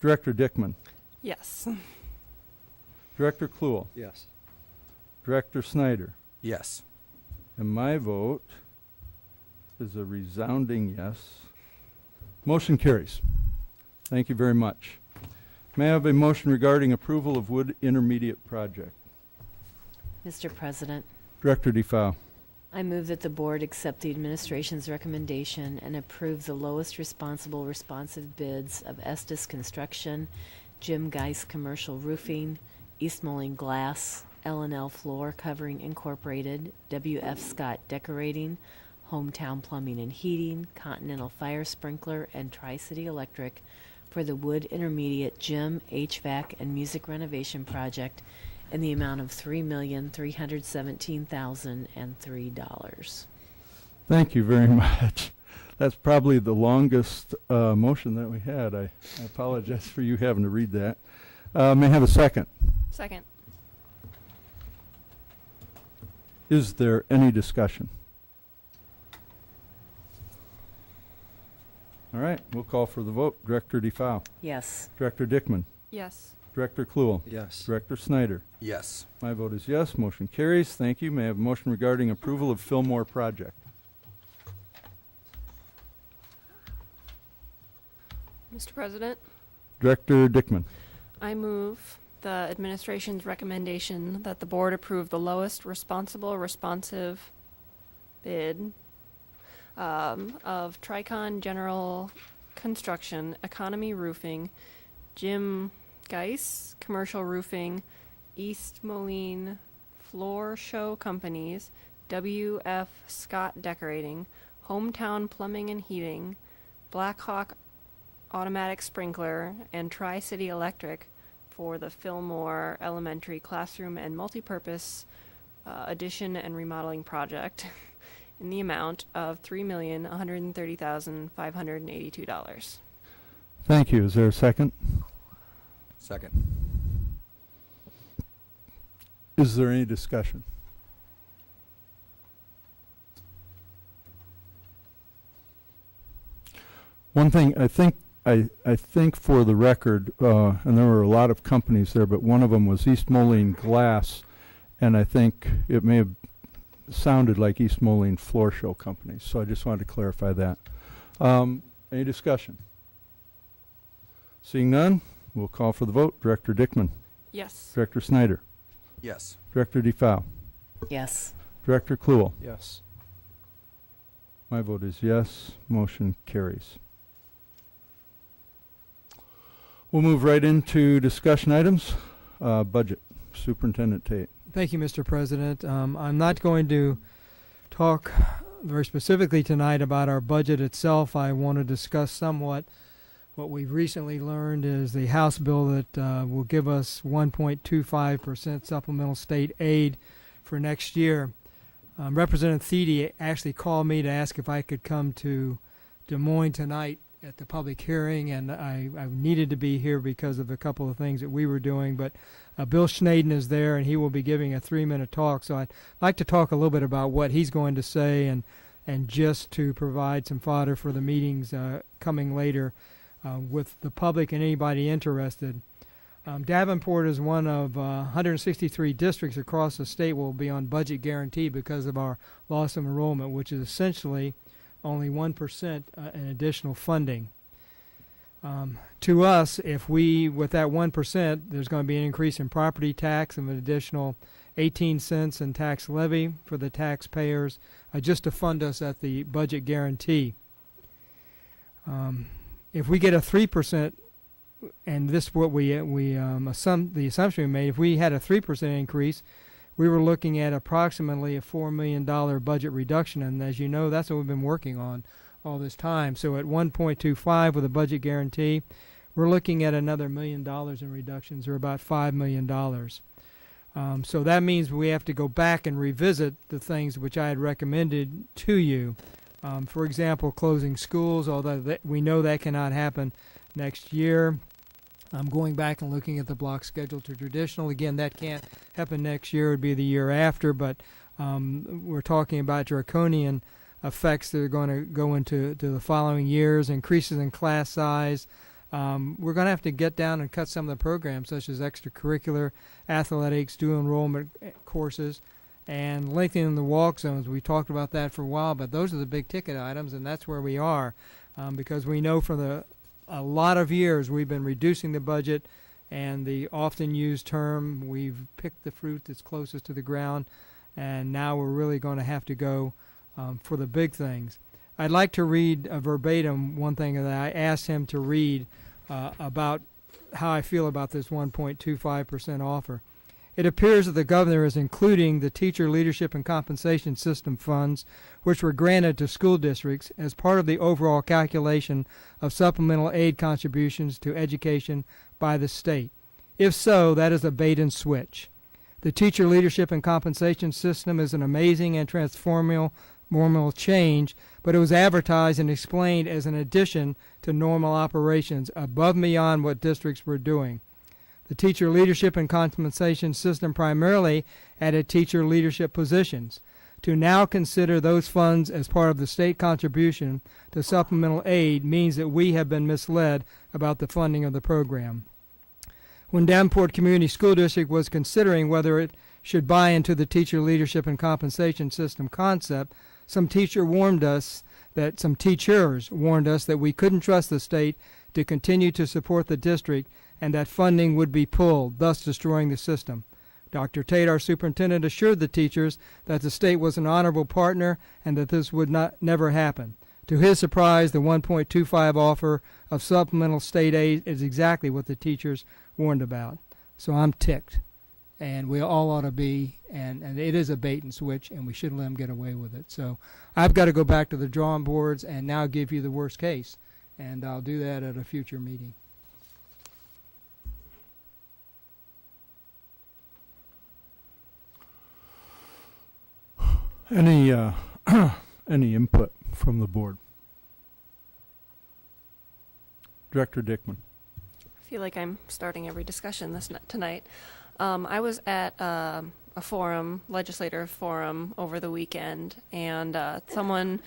Director Dickman, Yes. Director Kluel, Yes. Director Snyder, Yes. and my vote is a resounding yes. Motion carries. Thank you very much. May I have a motion regarding approval of Wood Intermediate Project? Mr. President, Director DeFoe. I move that the board accept the administration's recommendation and approve the lowest responsible responsive bids of Estes Construction, Jim Geis Commercial Roofing, East Moline Glass, L&L Floor Covering Incorporated, W.F. Scott Decorating, Hometown Plumbing and Heating, Continental Fire Sprinkler, and Tri-City Electric for the Wood Intermediate Gym, HVAC, and Music Renovation Project in the amount of $3,317,003. Thank you very much. That's probably the longest motion that we had. I apologize for you having to read that. May I have a second? Second. Is there any discussion? All right, we'll call for the vote. Director DeFoe. Yes. Director Dickman. Yes. Director Kluel. Yes. Director Snyder. Yes. My vote is yes. Motion carries. Thank you. May I have a motion regarding approval of Fillmore project? Mr. President, Director Dickman. I move the administration's recommendation that the board approve the lowest responsive bid of Tricon General Construction, Economy Roofing, Jim Geis Commercial Roofing, East Moline Floor Show Companies, W.F. Scott Decorating, Hometown Plumbing and Heating, Blackhawk Automatic Sprinkler, and Tri-City Electric for the Fillmore Elementary Classroom and Multipurpose Addition and Remodeling Project in the amount of $3,130,582. Thank you. Is there a second? Second. Is there any discussion? One thing I think for the record, and there were a lot of companies there, but one of them was East Moline Glass, and I think it may have sounded like East Moline Floor Show Company. So I just wanted to clarify that. Any discussion? Seeing none, we'll call for the vote. Director Dickman. Yes. Director Snyder. Yes. Director DeFoe. Yes. Director Kluel. Yes. My vote is yes. Motion carries. We'll move right into discussion items. Budget. Superintendent Tate. Thank you, Mr. President. I'm not going to talk very specifically tonight about our budget itself. I want to discuss somewhat what we've recently learned is the House bill that will give us 1.25% supplemental state aid for next year. Representative Thiede actually called me to ask if I could come to Des Moines tonight at the public hearing, and I needed to be here because of a couple of things that we were doing. But Bill Schnaden is there, and he will be giving a 3-minute talk. So I'd like to talk a little bit about what he's going to say, and just to provide some fodder for the meetings coming later with the public and anybody interested. Davenport is one of 163 districts across the state will be on budget guarantee because of our loss of enrollment, which is essentially only 1% in additional funding. To us, if we, with that 1%, there's going to be an increase in property tax of an additional 18 cents in tax levy for the taxpayers just to fund us at the budget guarantee. If we get a 3%, and this is what the assumption we made, if we had a 3% increase, we were looking at approximately a $4 million budget reduction, and as you know, that's what we've been working on all this time. So at 1.25 with a budget guarantee, we're looking at another $1 million in reductions, or about $5 million. So that means we have to go back and revisit the things which I had recommended to you. For example, closing schools, although we know that cannot happen next year. Going back and looking at the block schedule to traditional. Again, that can't happen next year. It would be the year after, but we're talking about draconian effects that are going to go into the following years, increases in class size. We're going to have to get down and cut some of the programs, such as extracurricular, athletics, dual enrollment courses, and lengthening the walk zones. We talked about that for a while, but those are the big ticket items, and that's where we are, because we know for a lot of years we've been reducing the budget, and the often used term, we've picked the fruit that's closest to the ground, and now we're really going to have to go for the big things. I'd like to read verbatim one thing that I asked him to read about how I feel about this 1.25% offer. It appears that the governor is including the teacher leadership and compensation system funds, which were granted to school districts, as part of the overall calculation of supplemental aid contributions to education by the state. If so, that is a bait and switch. The teacher leadership and compensation system is an amazing and transformational change, but it was advertised and explained as an addition to normal operations above and beyond what districts were doing. The teacher leadership and compensation system primarily added teacher leadership positions. To now consider those funds as part of the state contribution to supplemental aid means that we have been misled about the funding of the program. When Davenport Community School District was considering whether it should buy into the teacher leadership and compensation system concept, some teachers warned us that we couldn't trust the state to continue to support the district and that funding would be pulled, thus destroying the system. Dr. Tate, our superintendent, assured the teachers that the state was an honorable partner and that this would never happen. To his surprise, the 1.25 offer of supplemental state aid is exactly what the teachers warned about. So I'm ticked, and we all ought to be, and it is a bait and switch, and we shouldn't let them get away with it. So I've got to go back to the drawing boards and now give you the worst case, and I'll do that at a future meeting. Any any input from the board? Director Dickman. I feel like I'm starting every discussion tonight. I was at a forum, legislator forum, over the weekend, and someone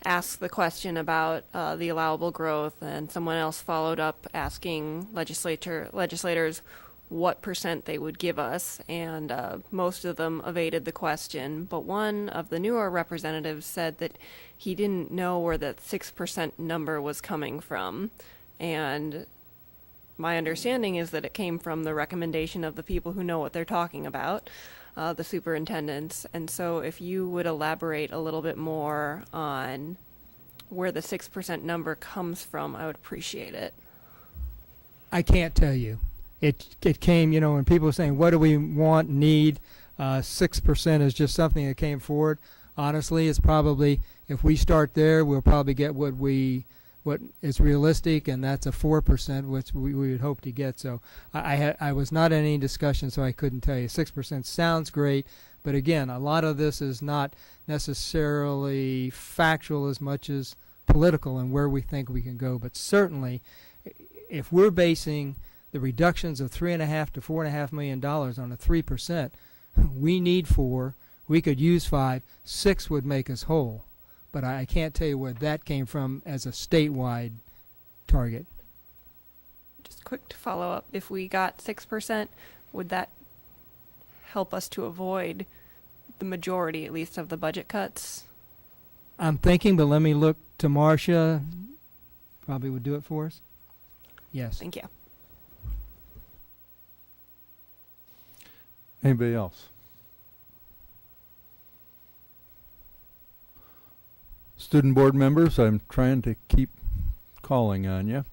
asked the question about the allowable growth, and someone else followed up asking legislators what % they would give us, and most of them evaded the question, but one of the newer representatives said that he didn't know where the 6% number was coming from, and my understanding is that it came from the recommendation of the people who know what they're talking about, the superintendents. And so if you would elaborate a little bit more on where the 6% number comes from, I would appreciate it. I can't tell you. It came, when people are saying, what do we want, need, 6% is just something that came forward. Honestly, it's probably, if we start there, we'll probably get what is realistic, and that's a 4%, which we would hope to get. So I was not in any discussion, so I couldn't tell you. 6% sounds great, but again, a lot of this is not necessarily factual as much as political and where we think we can go. But certainly, if we're basing the reductions of $3.5 to $4.5 million on a 3%, we need 4. We could use 5. 6 would make us whole. But I can't tell you where that came from as a statewide target. Just quick to follow up, if we got 6%, would that help us to avoid the majority, at least, of the budget cuts? I'm thinking, but let me look to Marcia. Probably would do it for us. Yes. Thank you. Anybody else? Student board members, I'm trying to keep calling on you.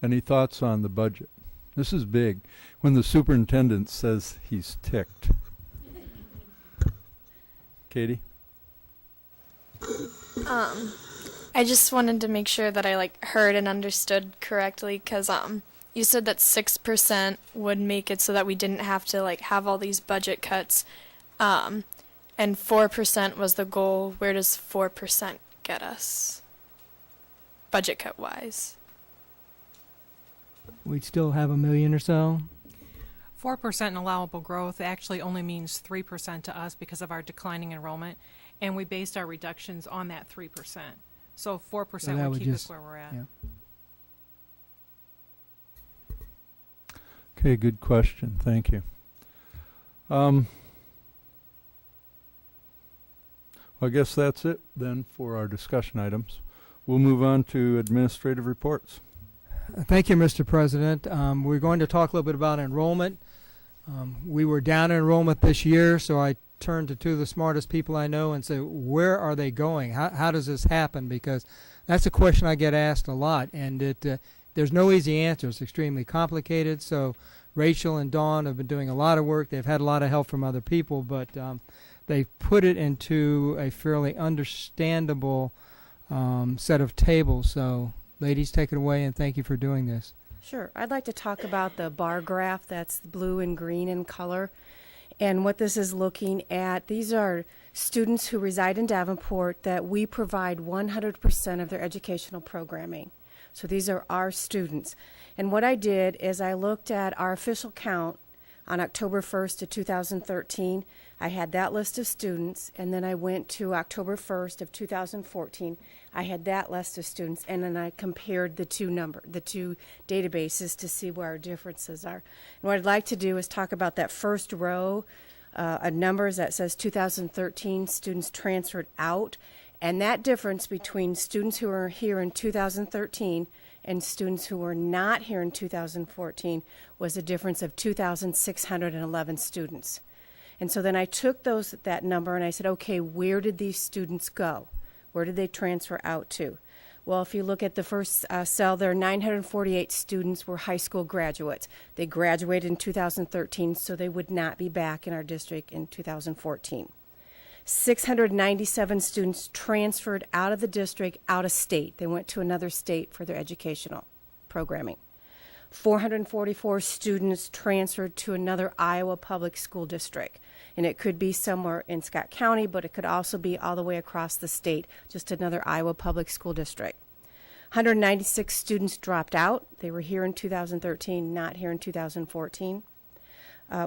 Any thoughts on the budget? This is big. When the superintendent says he's ticked. Katie? I just wanted to make sure that I heard and understood correctly, because you said that 6% would make it so that we didn't have to have all these budget cuts, and 4% was the goal. Where does 4% get us, budget cut wise? We'd still have $1 million or so. 4% in allowable growth actually only means 3% to us because of our declining enrollment. and we based our reductions on that 3%. So 4% So that would would keep us just- where we're at. yeah. Okay, good question. Thank you. I guess that's it then for our discussion items. We'll move on to administrative reports. Thank you, Mr. President. We're going to talk a little bit about enrollment. We were down in enrollment this year, so I turned to two of the smartest people I know and said, where are they going? How does this happen? Because that's a question I get asked a lot, and there's no easy answer. It's extremely complicated. So Rachel and Dawn have been doing a lot of work. They've had a lot of help from other people, but they've put it into a fairly understandable set of tables. So ladies, take it away, and thank you for doing this. Sure. I'd like to talk about the bar graph that's blue and green in color. And what this is looking at, these are students who reside in Davenport that we provide 100% of their educational programming. So these are our students. And what I did is I looked at our official count on October 1st of 2013. I had that list of students, and then I went to October 1st of 2014. I had that list of students, and then I compared the two databases to see where our differences are. And what I'd like to do is talk about that first row of numbers that says 2013 students transferred out, and that difference between students who are here in 2013 and students who were not here in 2014 was a difference of 2,611 students. And so then I took that number and I said, okay, where did these students go? Where did they transfer out to? Well, if you look at the first cell there, 948 students were high school graduates. They graduated in 2013, so they would not be back in our district in 2014. 697 students transferred out of the district, out of state. They went to another state for their educational programming. 444 students transferred to another Iowa public school district. And it could be somewhere in Scott County, but it could also be all the way across the state, just another Iowa public school district. 196 students dropped out. They were here in 2013, not here in 2014.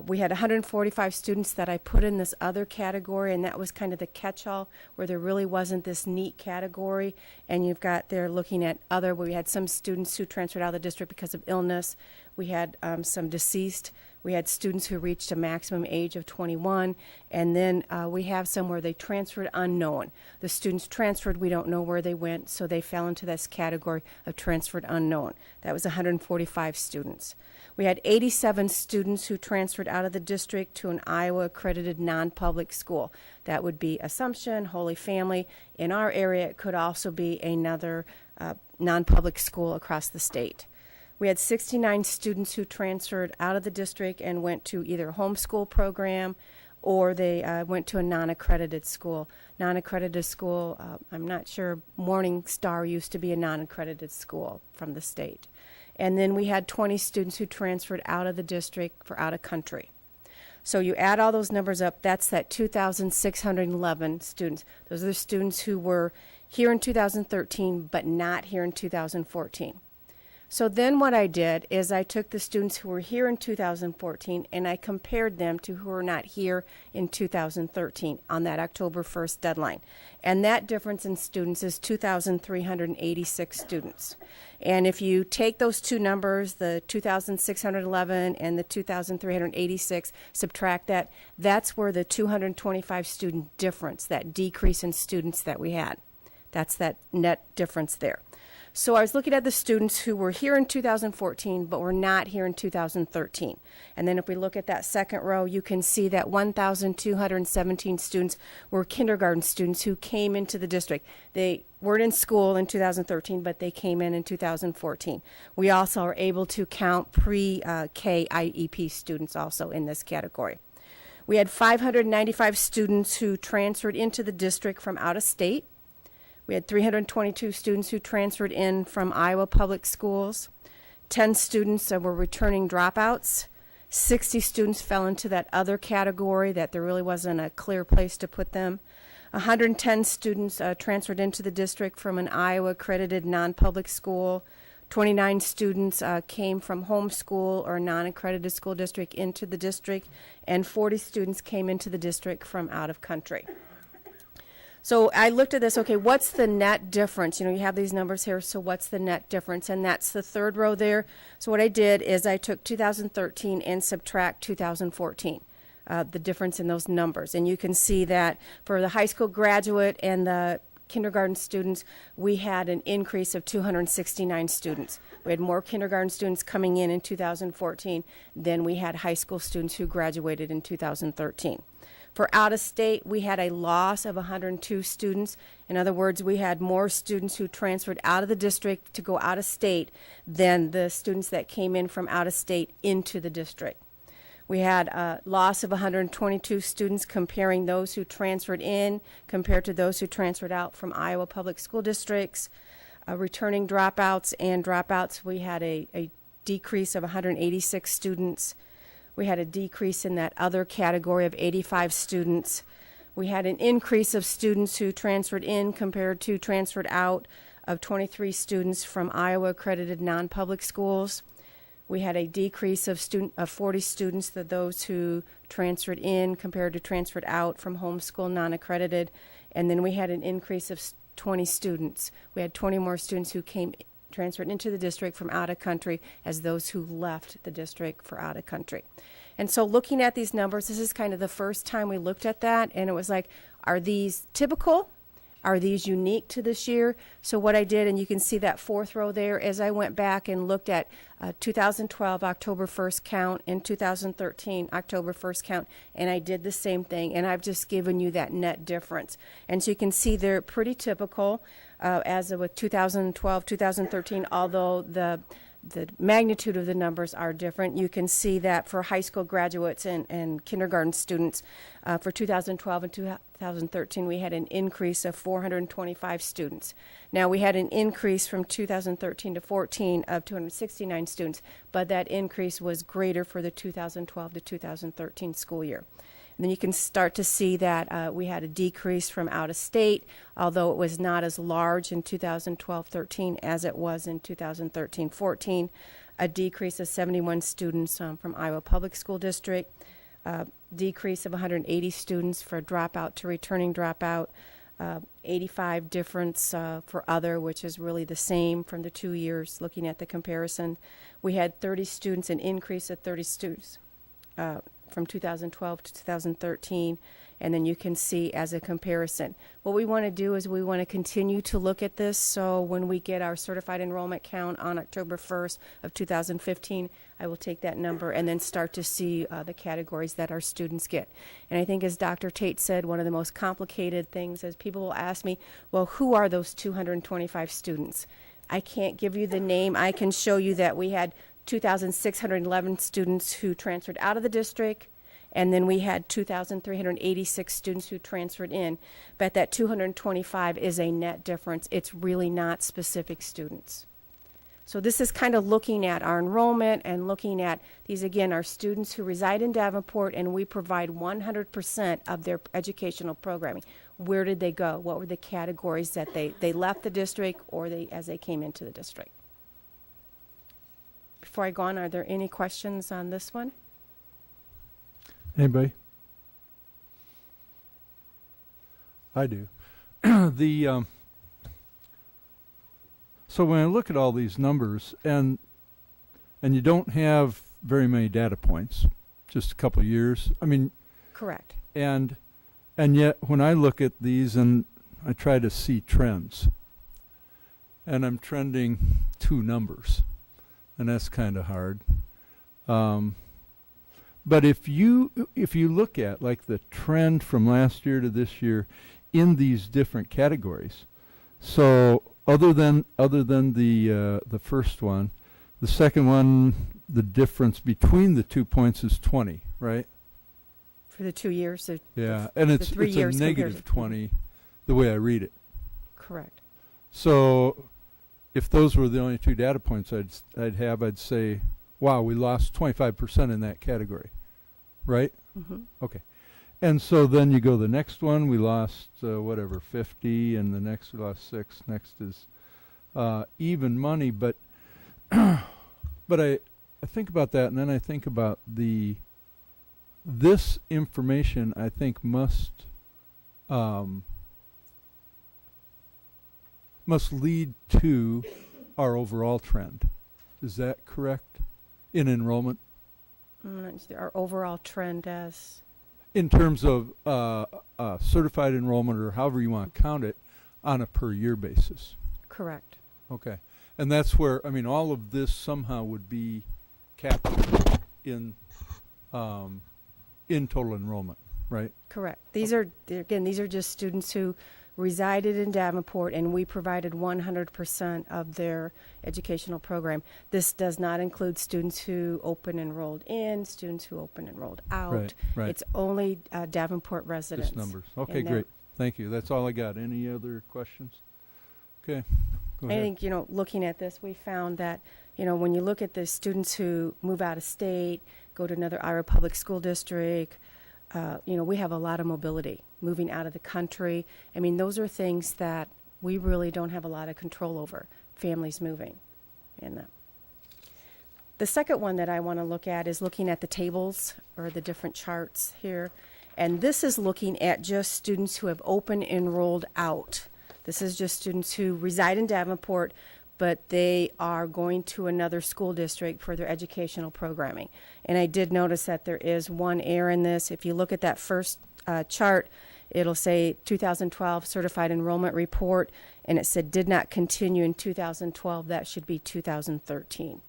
We had 145 students that I put in this other category, and that was kind of the catch-all where there really wasn't this neat category. And you've got there looking at other, where we had some students who transferred out of the district because of illness. We had some deceased. We had students who reached a maximum age of 21. And then we have some where they transferred unknown. The students transferred, we don't know where they went, so they fell into this category of transferred unknown. That was 145 students. We had 87 students who transferred out of the district to an Iowa accredited non-public school. That would be Assumption, Holy Family. In our area, it could also be another non-public school across the state. We had 69 students who transferred out of the district and went to either a homeschool program or they went to a non-accredited school. Non-accredited school, I'm not sure, Morning Star used to be a non-accredited school from the state. And then we had 20 students who transferred out of the district for out of country. So you add all those numbers up, that's that 2,611 students. Those are the students who were here in 2013 but not here in 2014. So then what I did is I took the students who were here in 2014 and I compared them to who were not here in 2013 on that October 1st deadline. And that difference in students is 2,386 students. And if you take those two numbers, the 2,611 and the 2,386, subtract that, that's where the 225 student difference, that decrease in students that we had. That's that net difference there. So I was looking at the students who were here in 2014 but were not here in 2013. And then if we look at that second row, you can see that 1,217 students were kindergarten students who came into the district. They weren't in school in 2013, but they came in 2014. We also are able to count pre-K IEP students also in this category. We had 595 students who transferred into the district from out of state. We had 322 students who transferred in from Iowa public schools. 10 students were returning dropouts. 60 students fell into that other category that there really wasn't a clear place to put them. 110 students transferred into the district from an Iowa accredited non-public school. 29 students came from homeschool or non-accredited school district into the district, and 40 students came into the district from out of country. So I looked at this, okay, what's the net difference? You know, you have these numbers here, so what's the net difference? And that's the third row there. So what I did is I took 2013 and subtract 2014, the difference in those numbers. And you can see that for the high school graduate and the kindergarten students, we had an increase of 269 students. We had more kindergarten students coming in 2014 than we had high school students who graduated in 2013. For out of state, we had a loss of 102 students. In other words, we had more students who transferred out of the district to go out of state than the students that came in from out of state into the district. We had a loss of 122 students comparing those who transferred in compared to those who transferred out from Iowa public school districts. Returning dropouts and dropouts, we had a decrease of 186 students. We had a decrease in that other category of 85 students. We had an increase of students who transferred in compared to transferred out of 23 students from Iowa accredited non-public schools. We had a decrease of 40 students, those who transferred in compared to transferred out from homeschool non-accredited. And then we had an increase of 20 students. We had 20 more students who transferred into the district from out of country as those who left the district for out of country. And so looking at these numbers, this is kind of the first time we looked at that, and it was like, are these typical? Are these unique to this year? So what I did, and you can see that fourth row there, is I went back and looked at 2012 October 1st count and 2013 October 1st count, and I did the same thing, and I've just given you that net difference. And so you can see they're pretty typical as of with 2012, 2013, although the magnitude of the numbers are different. You can see that for high school graduates and kindergarten students, for 2012 and 2013, we had an increase of 425 students. Now, we had an increase from 2013 to 14 of 269 students, but that increase was greater for the 2012 to 2013 school year. And then you can start to see that we had a decrease from out of state, although it was not as large in 2012-13 as it was in 2013-14. A decrease of 71 students from Iowa Public School District, decrease of 180 students for dropout to returning dropout, 85 difference for other, which is really the same from the 2 years looking at the comparison. We had 30 students, an increase of 30 students from 2012 to 2013, and then you can see as a comparison. What we want to do is we want to continue to look at this, so when we get our certified enrollment count on October 1st of 2015, I will take that number and then start to see the categories that our students get. And I think, as Dr. Tate said, one of the most complicated things is people will ask me, well, who are those 225 students? I can't give you the name. I can show you that we had 2,611 students who transferred out of the district, and then we had 2,386 students who transferred in. But that 225 is a net difference. It's really not specific students. So this is kind of looking at our enrollment and looking at these, again, are students who reside in Davenport, and we provide 100% of their educational programming. Where did they go? What were the categories that they left the district or as they came into the district? Before I go on, are there any questions on this one? Anybody? I do. So when I look at all these numbers, and you don't have very many data points, just a couple of years. I mean, correct. And yet when I look at these and I try to see trends, and I'm trending two numbers, and that's kind of hard. But if you look at like the trend from last year to this year in these different categories, so other than the first one, the second one, the difference between the 2 points is 20, right? For the 2 years. Yeah, and it's a negative 20, the way I read it. Correct. So if those were the only two data points I'd say, wow, we lost 25% in that category, right? Mm-hmm. Okay. And so then you go the next one, we lost 50, and the next we lost 6. Next is even money, but but I think about that, and then I think about this information I think must must lead to our overall trend. Is that correct? In enrollment? Our overall trend as, In terms of certified enrollment, or however you want to count it, on a per year basis. correct. Okay. And that's where, I mean, all of this somehow would be captured in total enrollment, right? Correct. These are, again, these are just students who resided in Davenport, and we provided 100% of their educational program. This does not include students who open enrolled in, students who open enrolled out. Right, right. It's only Davenport residents. Just numbers. Okay, in that. great. Thank you. That's all I got. Any other questions? Okay. Go I ahead. think, looking at this, we found that, when you look at the students who move out of state, go to another Iowa Public School District, we have a lot of mobility, moving out of the country. I mean, those are things that we really don't have a lot of control over, families moving. And the second one that I want to look at is looking at the tables or the different charts here. And this is looking at just students who have open enrolled out. This is just students who reside in Davenport, but they are going to another school district for their educational programming. And I did notice that there is one error in this. If you look at that first chart, it'll say 2012 Certified Enrollment Report, and it said did not continue in 2012. That should be 2013.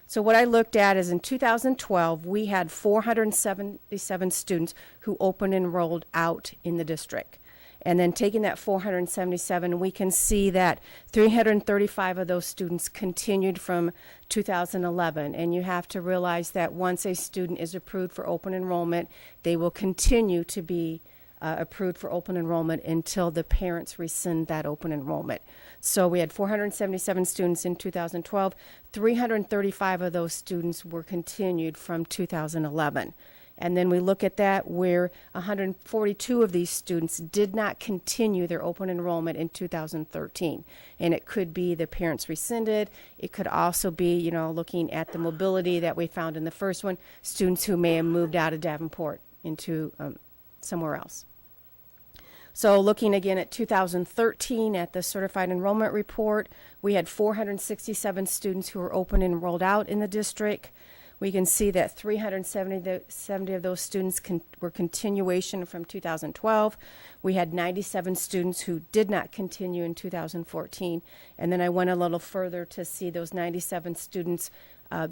So what I looked at is in 2012, we had 477 students who open enrolled out in the district. And then taking that 477, we can see that 335 of those students continued from 2011. And you have to realize that once a student is approved for open enrollment, they will continue to be approved for open enrollment until the parents rescind that open enrollment. So we had 477 students in 2012. 335 of those students were continued from 2011. And then we look at that where 142 of these students did not continue their open enrollment in 2013. And it could be the parents rescinded. It could also be, looking at the mobility that we found in the first one, students who may have moved out of Davenport into somewhere else. So looking again at 2013 at the Certified Enrollment Report, we had 467 students who were open enrolled out in the district. We can see that 370 of those students were continuation from 2012. We had 97 students who did not continue in 2014. And then I went a little further to see those 97 students,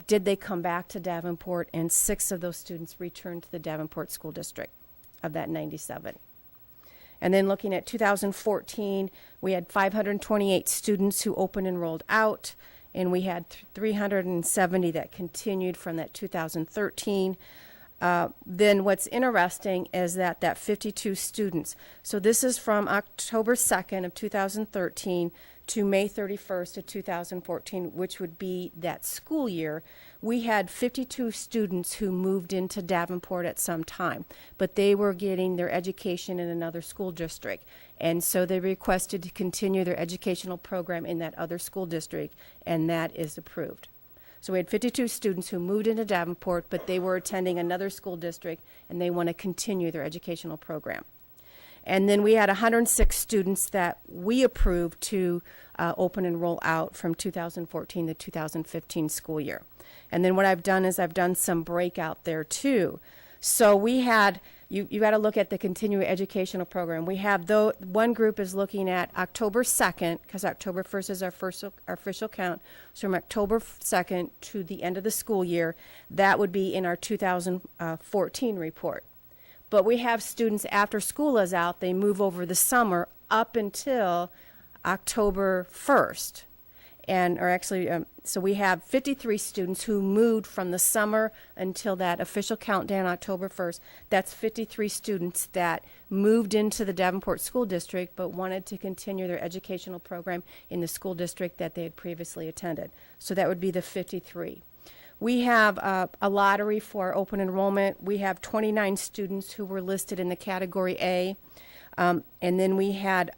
did they come back to Davenport? And 6 of those students returned to the Davenport School District of that 97. And then looking at 2014, we had 528 students who open enrolled out. And we had 370 that continued from that 2013. Then what's interesting is that 52 students, so this is from October 2nd of 2013 to May 31st of 2014, which would be that school year. We had 52 students who moved into Davenport at some time, but they were getting their education in another school district. And so they requested to continue their educational program in that other school district, and that is approved. So we had 52 students who moved into Davenport, but they were attending another school district, and they want to continue their educational program. And then we had 106 students that we approved to open and roll out from 2014 to 2015 school year. And then what I've done is I've done some breakout there too. So we had, you got to look at the continuing educational program. We have, one group is looking at October 2nd, because October 1st is our official count. So from October 2nd to the end of the school year, that would be in our 2014 report. But we have students after school is out, they move over the summer up until October 1st. So we have 53 students who moved from the summer until that official countdown October 1st. That's 53 students that moved into the Davenport School District but wanted to continue their educational program in the school district that they had previously attended. So that would be the 53. We have a lottery for open enrollment. We have 29 students who were listed in the category A. And then we had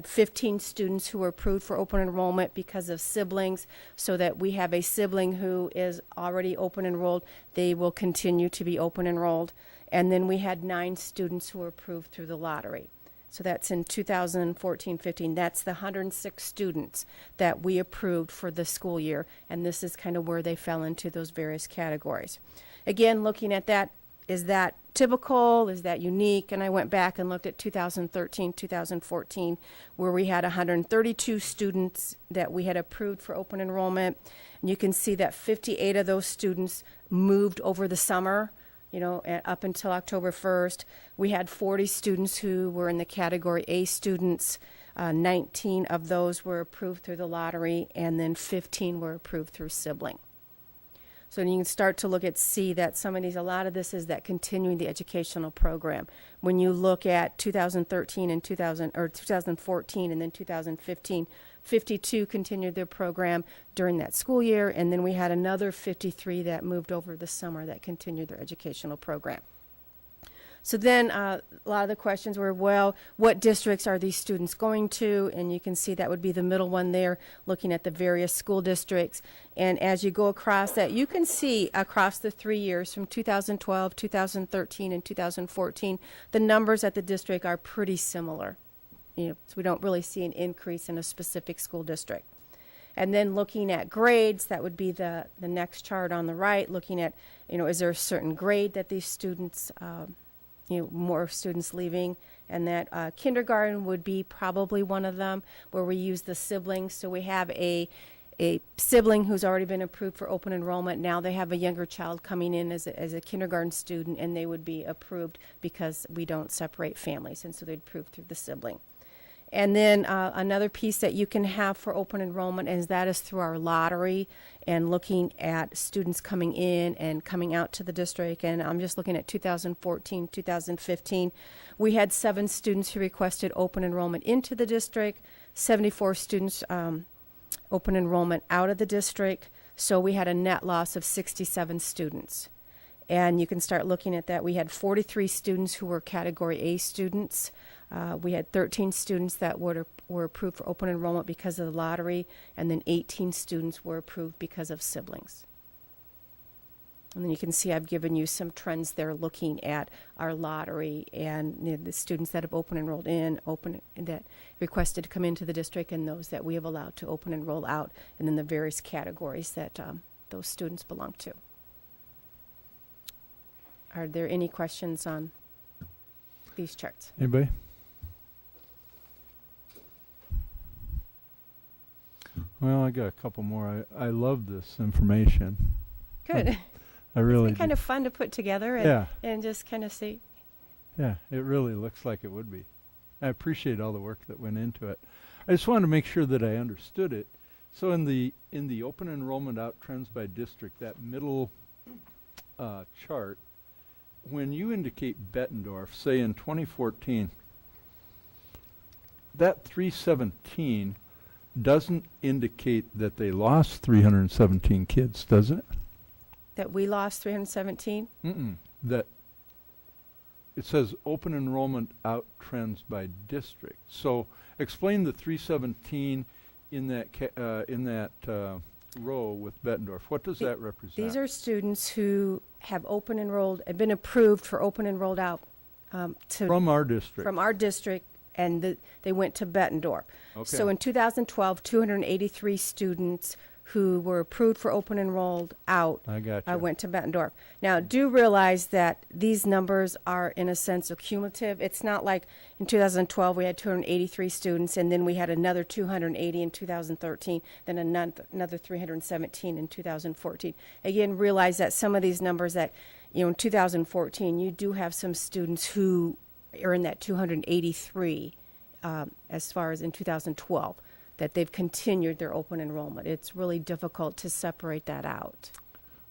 15 students who were approved for open enrollment because of siblings, so that we have a sibling who is already open enrolled. They will continue to be open enrolled. And then we had 9 students who were approved through the lottery. So that's in 2014-15. That's the 106 students that we approved for the school year, and this is kind of where they fell into those various categories. Again, looking at that, is that typical? Is that unique? And I went back and looked at 2013, 2014, where we had 132 students that we had approved for open enrollment. And you can see that 58 of those students moved over the summer, you know, up until October 1st. We had 40 students who were in the category A students. 19 of those were approved through the lottery, and then 15 were approved through sibling. So you can start to look at, see that some of these, a lot of this is that continuing the educational program. When you look at 2013 and 2014 and then 2015, 52 continued their program during that school year, and then we had another 53 that moved over the summer that continued their educational program. So then a lot of the questions were, well, what districts are these students going to? And you can see that would be the middle one there, looking at the various school districts. And as you go across that, you can see across the 3 years from 2012, 2013, and 2014, the numbers at the district are pretty similar. You know, so we don't really see an increase in a specific school district. And then looking at grades, that would be the next chart on the right, looking at, you know, is there a certain grade that these students, you know, more students leaving, and that kindergarten would be probably one of them, where we use the siblings. So we have a sibling who's already been approved for open enrollment. Now they have a younger child coming in as a kindergarten student, and they would be approved because we don't separate families, and so they'd approve through the sibling. And then another piece that you can have for open enrollment is that is through our lottery and looking at students coming in and coming out to the district. And I'm just looking at 2014, 2015. We had 7 students who requested open enrollment into the district, 74 students open enrollment out of the district. So we had a net loss of 67 students. And you can start looking at that. We had 43 students who were Category A students. We had 13 students that were approved for open enrollment because of the lottery, and then 18 students were approved because of siblings. And then you can see I've given you some trends there looking at our lottery and, you know, the students that have open enrolled in, that requested to come into the district, and those that we have allowed to open enroll out, and then the various categories that those students belong to. Are there any questions on these charts? Anybody? Well, I got a couple more. I love this information. Good. I really It's been kind do. of fun to put together and, Yeah. and just kind of see. Yeah, it really looks like it would be. I appreciate all the work that went into it. I just wanted to make sure that I understood it. So in the open enrollment out trends by district, that middle chart, when you indicate Bettendorf, say in 2014, that 317 doesn't indicate that they lost 317 kids, does it? That we lost 317? That it says open enrollment out trends by district. So explain the 317 in that row with Bettendorf. What does that represent? These are students who have open enrolled, have been approved for open enrolled out from our district. From our district, and they went to Bettendorf. Okay. So in 2012, 283 students who were approved for open enrolled out I got you. went to Bettendorf. Now, do realize that these numbers are, in a sense, cumulative. It's not like in 2012 we had 283 students, and then we had another 280 in 2013, then another 317 in 2014. Again, realize that some of these numbers that, you know, in 2014, you do have some students who are in that 283 as far as in 2012. That they've continued their open enrollment. It's really difficult to separate that out.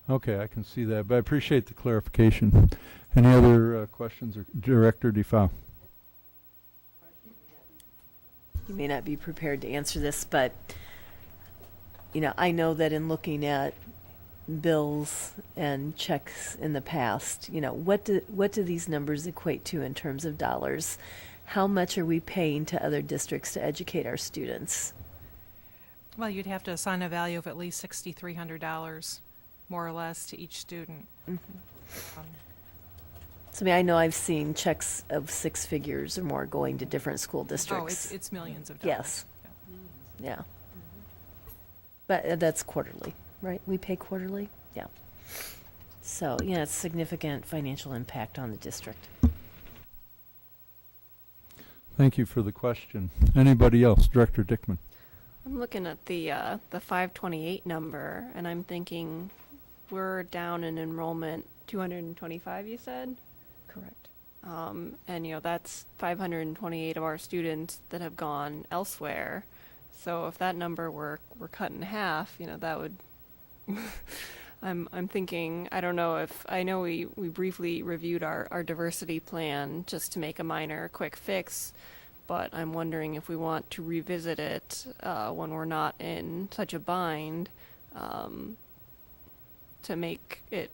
Okay, I can see that, but I appreciate the clarification. Any other questions, or Director DeFau? You may not be prepared to answer this, but you know, I know that in looking at bills and checks in the past, you know, what do these numbers equate to in terms of dollars? How much are we paying to other districts to educate our students? Well, you'd have to assign a value of at least $6,300, more or less, to each student. So, I mean, I know I've seen checks of 6 figures or more going to different school Oh, districts. it's millions of dollars. Yes. Yeah. But that's quarterly, right? We pay quarterly? Yeah. So, yeah, it's significant financial impact on the district. Thank you for the question. Anybody else? Director Dickman. I'm looking at the 528 number, and I'm thinking we're down in enrollment 225. You said, Correct. and that's 528 of our students that have gone elsewhere. So if that number were cut in half, that would. I'm thinking, I don't know if, I know we briefly reviewed our diversity plan just to make a minor quick fix, but I'm wondering if we want to revisit it when we're not in such a bind, to make it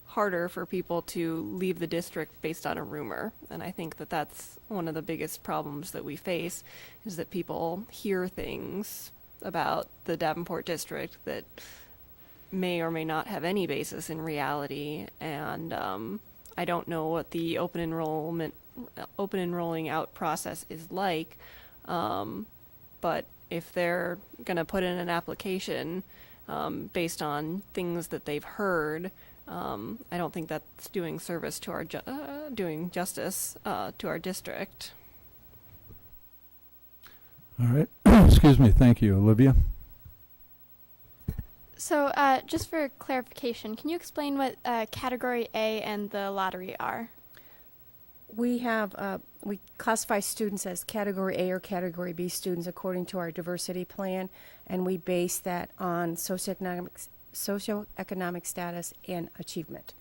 harder for people to leave the district based on a rumor. And I think that that's one of the biggest problems that we face, is that people hear things about the Davenport district that may or may not have any basis in reality. And I don't know what the open enrolling out process is like, but if they're going to put in an application based on things that they've heard, I don't think that's doing service to our doing justice to our district. All right. Excuse me. Thank you, Olivia. So, just for clarification, can you explain what Category A and the lottery are? We have, we classify students as Category A or Category B students according to our diversity plan, and we base that on socioeconomic status and achievement.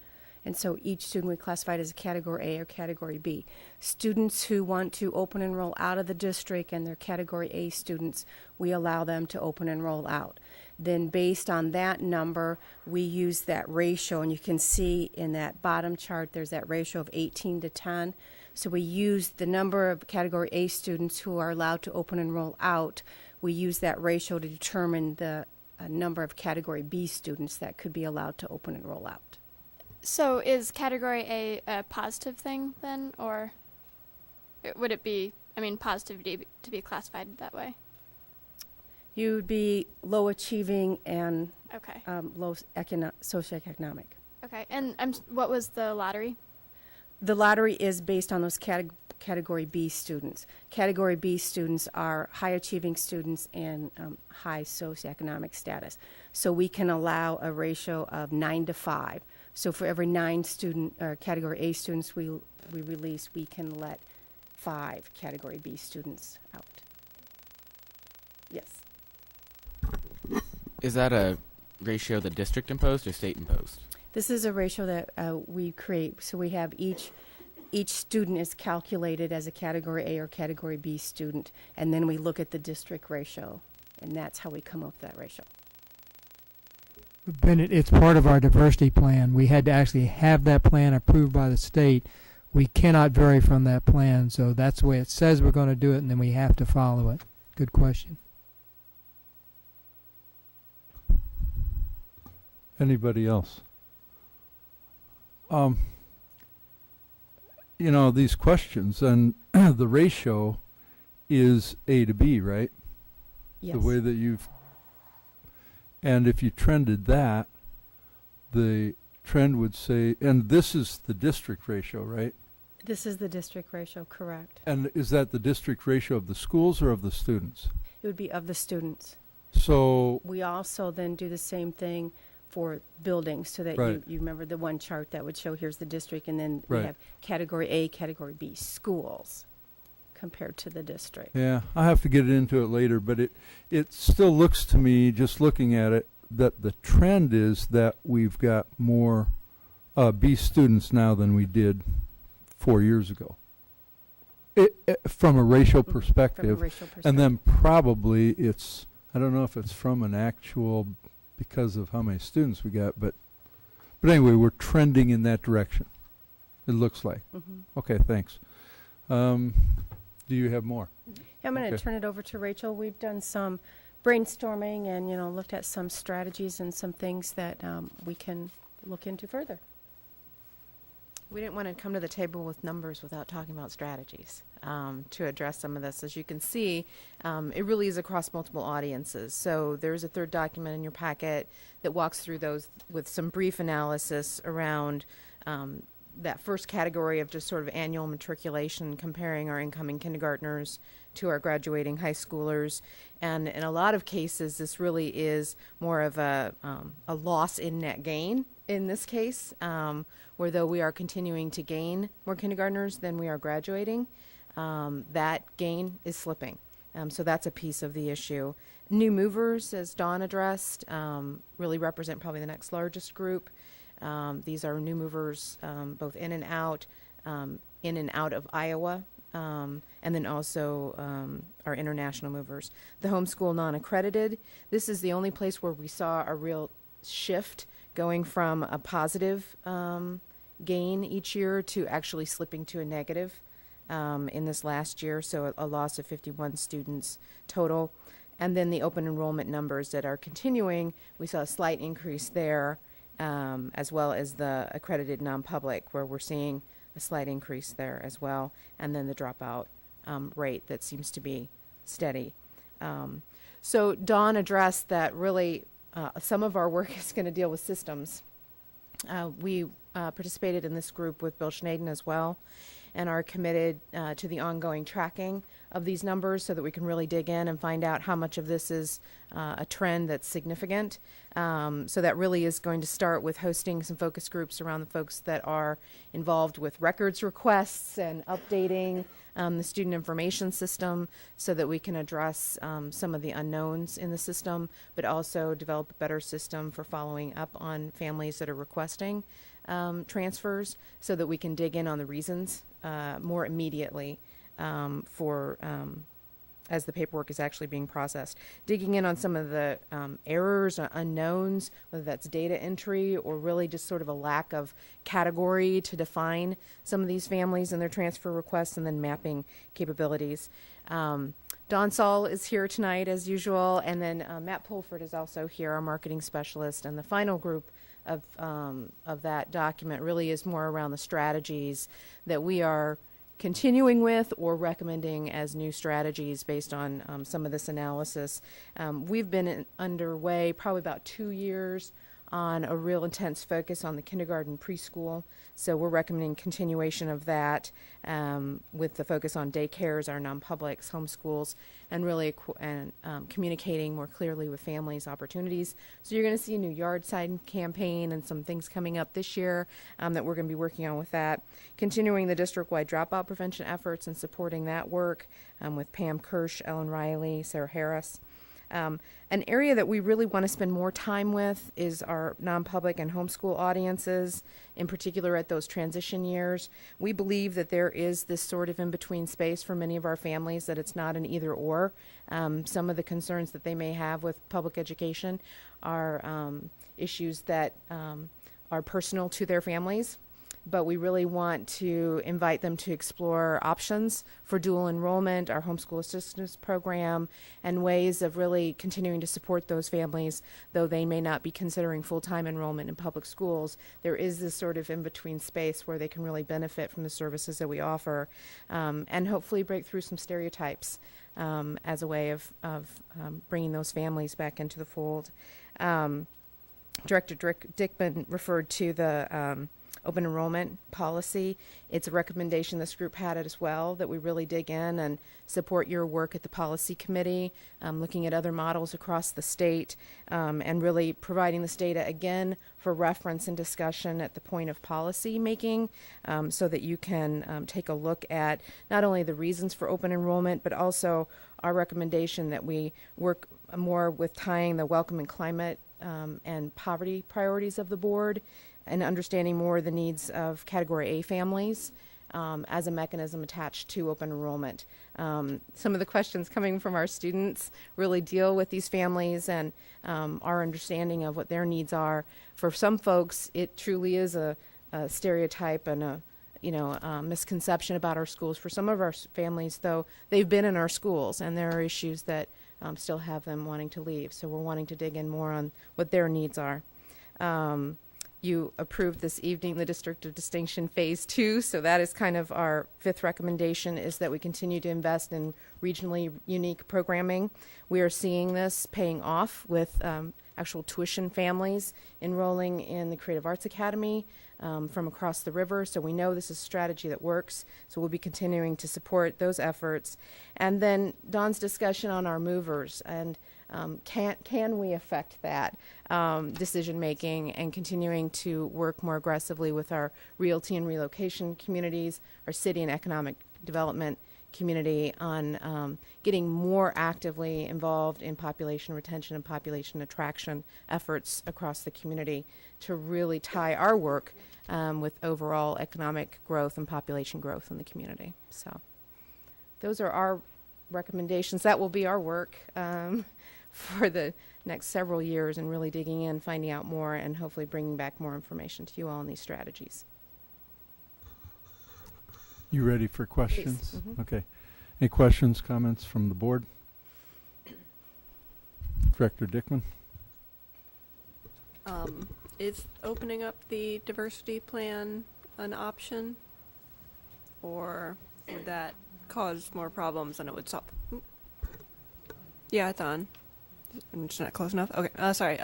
And so each student we classified as a Category A or Category B. Students who want to open enroll out of the district and they're Category A students, we allow them to open enroll out. Then based on that number, we use that ratio, and you can see in that bottom chart there's that ratio of 18 to 10. So we use the number of Category A students who are allowed to open enroll out. We use that ratio to determine the number of Category B students that could be allowed to open enroll out. So is Category A a positive thing then, or would it be, positive to be classified that way? You would be low achieving and Okay. low socioeconomic. Okay, and what was the lottery? The lottery is based on those Category B students. Category B students are high achieving students and high socioeconomic status. So we can allow a ratio of 9 to 5. So for every 9 Category A students we release, we can let 5 Category B students out. Yes. Is that a ratio the district imposed or state imposed? This is a ratio that we create. So we have each student is calculated as a Category A or Category B student, and then we look at the district ratio, and that's how we come up with that ratio. Bennett, it's part of our diversity plan. We had to actually have that plan approved by the state. We cannot vary from that plan, so that's the way it says we're going to do it, and then we have to follow it. Good question. Anybody else? These questions, and the ratio is A to B, right? Yes. The way that you've, and if you trended that, the trend would say, and this is the district ratio, right? This is the district ratio, correct. And is that the district ratio of the schools or of the students? It would be of the students. So We also then do the same thing for buildings, so that Right. you remember the one chart that would show here's the district, and then we Right. have Category A, Category B schools compared to the district. yeah, I'll have to get into it later, but it still looks to me, just looking at it, that the trend is that we've got more B students now than we did 4 years ago. From a racial perspective. racial And then probably it's, I don't know if it's from an actual, because of how many students we got, but anyway, we're trending in that direction. It looks like. Mhm. Okay, thanks. Do you have more? I'm going to Okay. turn it over to Rachel. We've done some brainstorming and, looked at some strategies and some things that we can look into further. We didn't want to come to the table with numbers without talking about strategies to address some of this. As you can see, it really is across multiple audiences. So there's a third document in your packet that walks through those with some brief analysis around that first category of just sort of annual matriculation, comparing our incoming kindergartners to our graduating high schoolers. And in a lot of cases, this really is more of a loss in net gain in this case, where though we are continuing to gain more kindergartners than we are graduating, that gain is slipping. So that's a piece of the issue. New movers, as Dawn addressed, really represent probably the next largest group. These are new movers both in and out of Iowa, and then also our international movers. The homeschool non-accredited, this is the only place where we saw a real shift going from a positive gain each year to actually slipping to a negative in this last year, so a loss of 51 students total. And then the open enrollment numbers that are continuing, we saw a slight increase there, as well as the accredited non-public, where we're seeing a slight increase there as well, and then the dropout rate that seems to be steady. So Dawn addressed that really some of our work is going to deal with systems. We participated in this group with Bill Schnaden as well, and are committed to the ongoing tracking of these numbers so that we can really dig in and find out how much of this is a trend that's significant. So that really is going to start with hosting some focus groups around the folks that are involved with records requests and updating the student information system so that we can address some of the unknowns in the system, but also develop a better system for following up on families that are requesting transfers so that we can dig in on the reasons more immediately as the paperwork is actually being processed. Digging in on some of the errors or unknowns, whether that's data entry or really just sort of a lack of category to define some of these families and their transfer requests, and then mapping capabilities. Dawn Saul is here tonight as usual, and then Matt Pulford is also here, our marketing specialist. And the final group of that document really is more around the strategies that we are continuing with or recommending as new strategies based on some of this analysis. We've been underway probably about 2 years on a real intense focus on the kindergarten preschool. So we're recommending continuation of that with the focus on daycares, our non-publics, homeschools, and really communicating more clearly with families' opportunities. So you're going to see a new yard sign campaign and some things coming up this year that we're going to be working on with that. Continuing the district-wide dropout prevention efforts and supporting that work with Pam Kirsch, Ellen Riley, Sarah Harris. An area that we really want to spend more time with is our non-public and homeschool audiences, in particular at those transition years. We believe that there is this sort of in-between space for many of our families, that it's not an either-or. Some of the concerns that they may have with public education are issues that are personal to their families, but we really want to invite them to explore options for dual enrollment, our homeschool assistance program, and ways of really continuing to support those families, though they may not be considering full-time enrollment in public schools. There is this sort of in-between space where they can really benefit from the services that we offer, and hopefully break through some stereotypes as a way of bringing those families back into the fold. Director Dickman referred to the open enrollment policy. It's a recommendation this group had as well, that we really dig in and support your work at the policy committee, looking at other models across the state, and really providing this data again for reference and discussion at the point of policy making, so that you can take a look at not only the reasons for open enrollment, but also our recommendation that we work more with tying the welcome and climate and poverty priorities of the board, and understanding more the needs of Category A families as a mechanism attached to open enrollment. Some of the questions coming from our students really deal with these families and our understanding of what their needs are. For some folks, it truly is a stereotype and a misconception about our schools. For some of our families, though, they've been in our schools, and there are issues that still have them wanting to leave. So we're wanting to dig in more on what their needs are. you approved this evening the District of Distinction Phase 2. So that is kind of our fifth recommendation, is that we continue to invest in regionally unique programming. We are seeing this paying off with actual tuition families enrolling in the Creative Arts Academy from across the river. So we know this is a strategy that works. So we'll be continuing to support those efforts. And then Don's discussion on our movers and can we affect that decision making, and continuing to work more aggressively with our realty and relocation communities, our city and economic development community on getting more actively involved in population retention and population attraction efforts across the community to really tie our work with overall economic growth and population growth in the community. So those are our recommendations. That will be our work for the next several years, and really digging in, finding out more, and hopefully bringing back more information to you all on these strategies. You ready for questions? Mhm. Okay. Any questions, comments from the board? Director Dickman? Is opening up the diversity plan an option, or would that cause more problems than it would solve? Yeah, it's on. I'm just not close enough. Okay, sorry.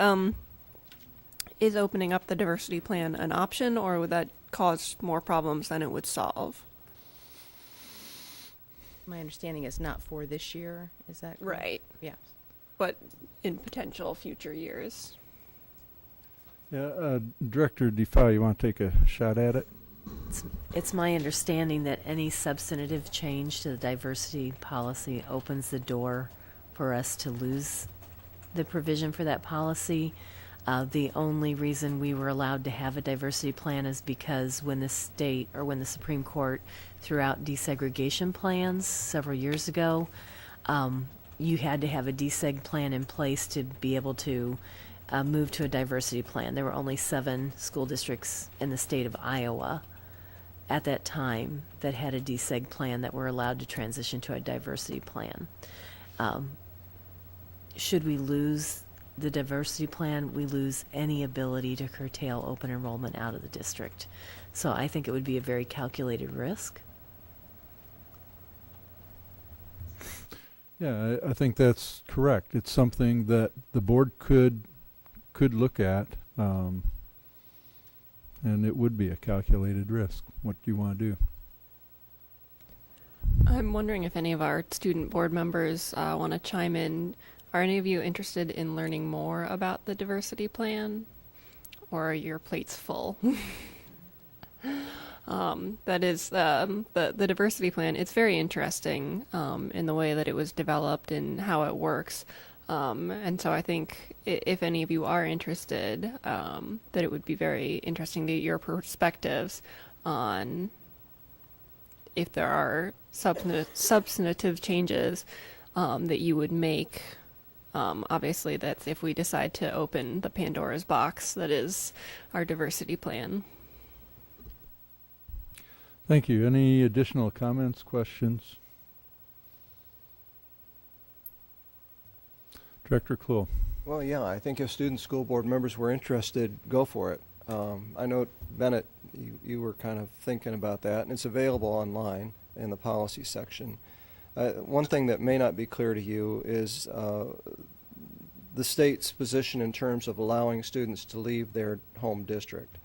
Is opening up the diversity plan an option, or would that cause more problems than it would solve? My understanding is not for this year. Is that correct? Right. Yeah. But in potential future years. Yeah, Director DeFau, you want to take a shot at it? It's my understanding that any substantive change to the diversity policy opens the door for us to lose the provision for that policy. The only reason we were allowed to have a diversity plan is because when the state, or when the Supreme Court threw out desegregation plans several years ago, you had to have a deseg plan in place to be able to move to a diversity plan. There were only 7 school districts in the state of Iowa at that time that had a deseg plan that were allowed to transition to a diversity plan. Should we lose the diversity plan, we lose any ability to curtail open enrollment out of the district. So I think it would be a very calculated risk. Yeah, I think that's correct. It's something that the board could look at, and it would be a calculated risk. What do you want to do? I'm wondering if any of our student board members want to chime in. Are any of you interested in learning more about the diversity plan, or are your plates full? That is the diversity plan. It's very interesting in the way that it was developed and how it works. And so I think if any of you are interested, that it would be very interesting to get your perspectives on if there are substantive changes that you would make. Obviously, that's if we decide to open the Pandora's box that is our diversity plan. Thank you. Any additional comments, questions? Director Kluhl. Well, yeah, I think if student school board members were interested, go for it. I know, Bennett, you were kind of thinking about that, and it's available online in the policy section. One thing that may not be clear to you is the state's position in terms of allowing students to leave their home district.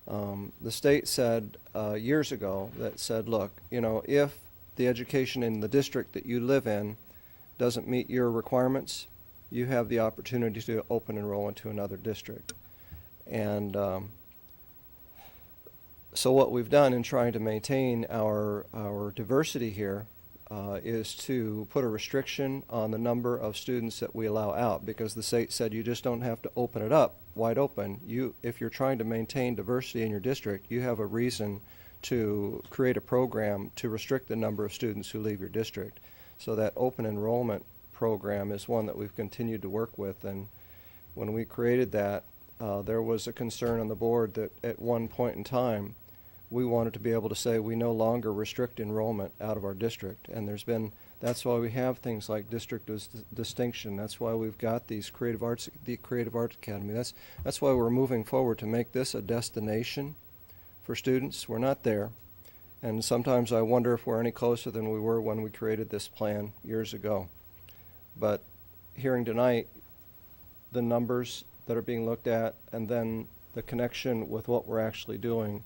The state said years ago that said, look, you know, if the education in the district that you live in doesn't meet your requirements, you have the opportunity to open enrollment to another district. And so what we've done in trying to maintain our diversity here is to put a restriction on the number of students that we allow out, because the state said you just don't have to open it up wide open. If you're trying to maintain diversity in your district, you have a reason to create a program to restrict the number of students who leave your district. So that open enrollment program is one that we've continued to work with, and when we created that, there was a concern on the board that at one point in time we wanted to be able to say we no longer restrict enrollment out of our district, and there's been That's why we have things like district distinction. That's why we've got these the Creative Arts Academy. That's why we're moving forward to make this a destination for students. We're not there. And sometimes I wonder if we're any closer than we were when we created this plan years ago. But hearing tonight the numbers that are being looked at and then the connection with what we're actually doing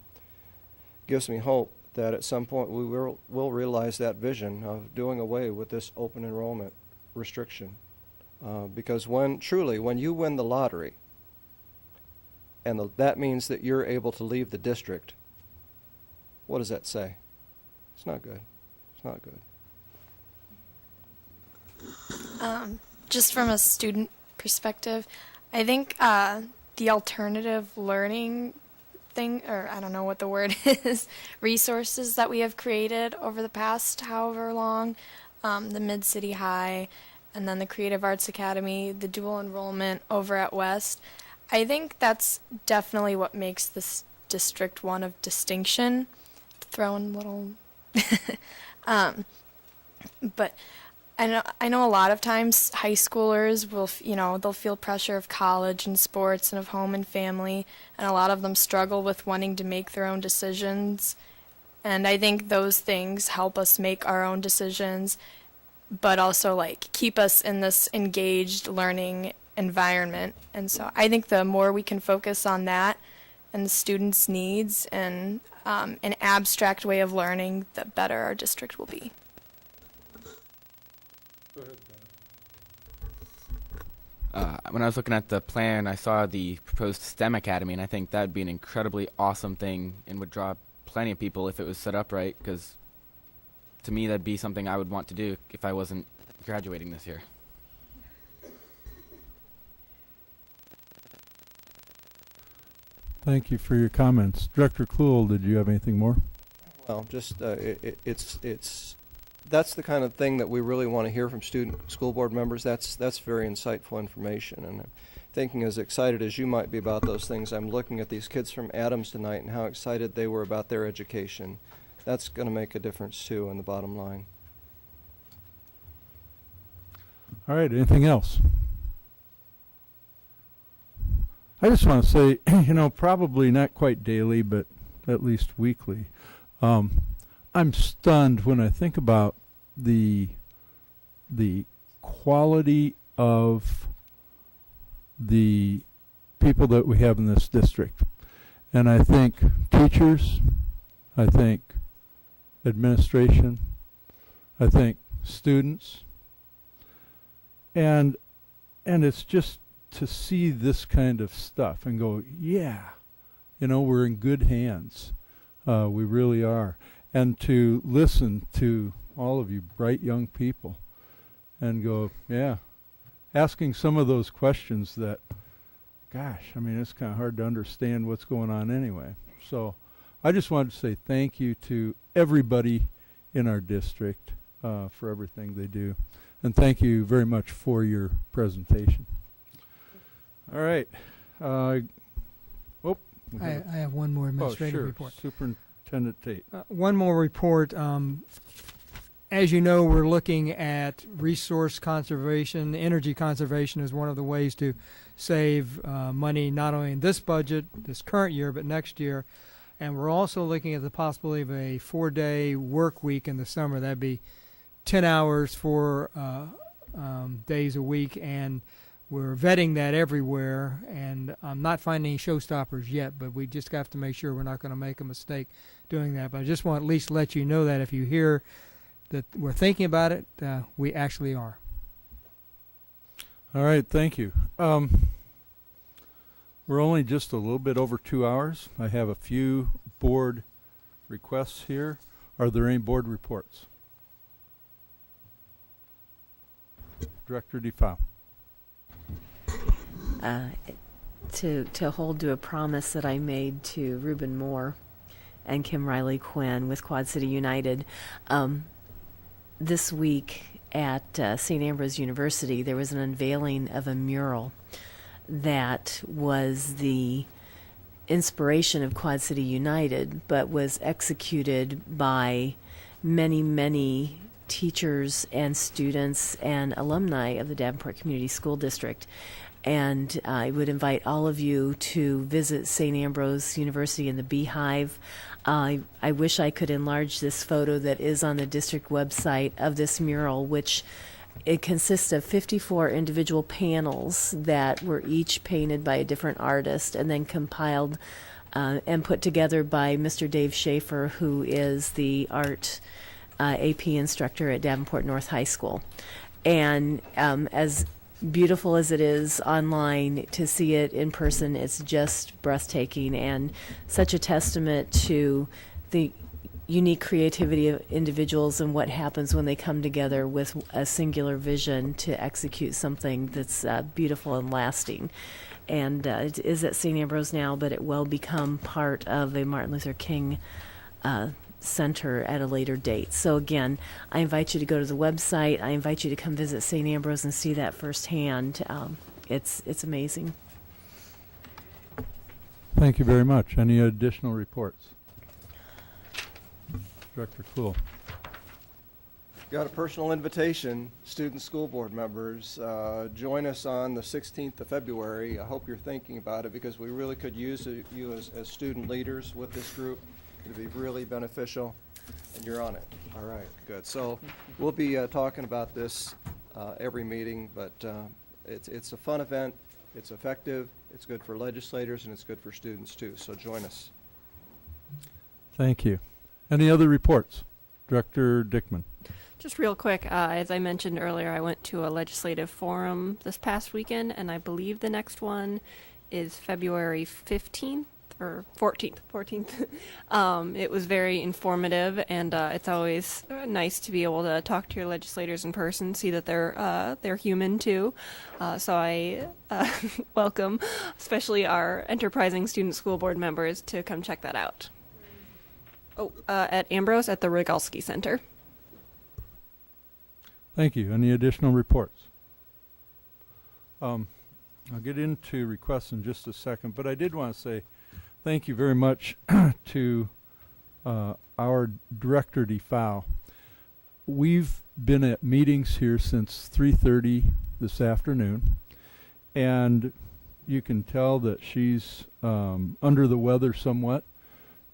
gives me hope that at some point we will realize that vision of doing away with this open enrollment restriction. Because when you win the lottery, and that means that you're able to leave the district, what does that say? It's not good. It's not good. Just from a student perspective, I think the alternative learning thing, or I don't know what the word is, resources that we have created over the past however long, the Mid-City High, and then the Creative Arts Academy, the dual enrollment over at West, I think that's definitely what makes this district one of distinction. Throwing little, but I know a lot of times high schoolers will, they'll feel pressure of college and sports and of home and family, and a lot of them struggle with wanting to make their own decisions. And I think those things help us make our own decisions, but also like keep us in this engaged learning environment. And so I think the more we can focus on that and the students' needs and an abstract way of learning, the better our district will be. When I was looking at the plan, I saw the proposed STEM Academy, and I think that would be an incredibly awesome thing and would draw plenty of people if it was set up right, because to me that'd be something I would want to do if I wasn't graduating this year. Thank you for your comments. Director Kluhl, did you have anything more? Well, just that's the kind of thing that we really want to hear from school board members. That's very insightful information. And I'm thinking as excited as you might be about those things, I'm looking at these kids from Adams tonight and how excited they were about their education. That's going to make a difference too in the bottom line. All right, anything else? I just want to say, probably not quite daily, but at least weekly. I'm stunned when I think about the quality of the people that we have in this district. And I think teachers, I think administration, I think students, and it's just to see this kind of stuff and go, yeah, we're in good hands. We really are. And to listen to all of you bright young people and go, yeah, asking some of those questions that, gosh, it's kind of hard to understand what's going on anyway. So I just wanted to say thank you to everybody in our district for everything they do. And thank you very much for your presentation. All right. I have one more administrative sure. report. Superintendent Tate. One more report. As you know, we're looking at resource conservation. Energy conservation is one of the ways to save money not only in this budget, this current year, but next year. And we're also looking at the possibility of a 4-day work week in the summer. That'd be 10 hours, 4 days a week, and we're vetting that everywhere, and I'm not finding any showstoppers yet, but we just have to make sure we're not going to make a mistake doing that. But I just want to at least let you know that if you hear that we're thinking about it, we actually are. All right, thank you. We're only just a little bit over 2 hours. I have a few board requests here. Are there any board reports? Director DeFau. To hold to a promise that I made to Reuben Moore and Kim Riley Quinn with Quad City United. This week at St. Ambrose University, there was an unveiling of a mural that was the inspiration of Quad City United, but was executed by many, many teachers and students and alumni of the Davenport Community School District. And I would invite all of you to visit St. Ambrose University in the Beehive. I wish I could enlarge this photo that is on the district website of this mural, which it consists of 54 individual panels that were each painted by a different artist and then compiled and put together by Mr. Dave Schaefer, who is the art AP instructor at Davenport North High School. And as beautiful as it is online, to see it in person, it's just breathtaking and such a testament to the unique creativity of individuals and what happens when they come together with a singular vision to execute something that's beautiful and lasting. And it is at St. Ambrose now, but it will become part of a Martin Luther King center at a later date. So again, I invite you to go to the website. I invite you to come visit St. Ambrose and see that firsthand. It's amazing. Thank you very much. Any additional reports? Director Cool. Got a personal invitation, student school board members. Join us on the 16th of February. I hope you're thinking about it because we really could use you as student leaders with this group. It'd be really beneficial, and you're on it. All right, good. So we'll be talking about this every meeting, but it's a fun event. It's effective. It's good for legislators, and it's good for students, too. So join us. Thank you. Any other reports? Director Dickman. Just real quick, as I mentioned earlier, I went to a legislative forum this past weekend, and I believe the next one is February 15th or 14th. It was very informative, and it's always nice to be able to talk to your legislators in person, see that they're human too. So I welcome, especially our enterprising student school board members, to come check that out. At Ambrose at the Rogalski Center. Thank you. Any additional reports? I'll get into requests in just a second, but I did want to say thank you very much to our Director DeFau. We've been at meetings here since 3:30 this afternoon, and you can tell that she's under the weather somewhat,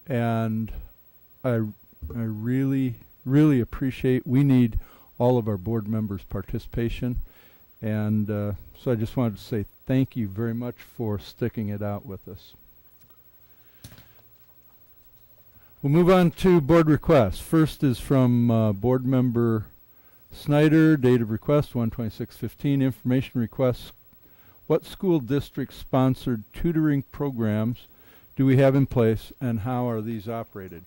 and I really, really appreciate, we need all of our board members' participation, and so I just wanted to say thank you very much for sticking it out with us. We'll move on to board requests. First is from board member Snyder, date of request 1/26/15, information requests. What school district sponsored tutoring programs do we have in place, and how are these operated?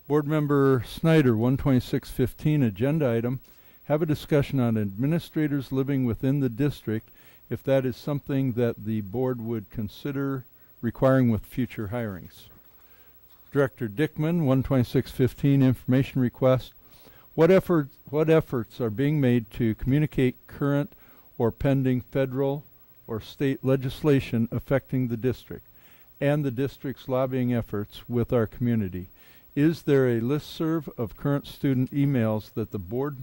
Board member Snyder, 1/26/15, agenda item, have a discussion on administrators living within the district, if that is something that the board would consider requiring with future hirings. Director Dickman, 1/26/15, information request. What efforts are being made to communicate current or pending federal or state legislation affecting the district and the district's lobbying efforts with our community? Is there a listserv of current student emails that the board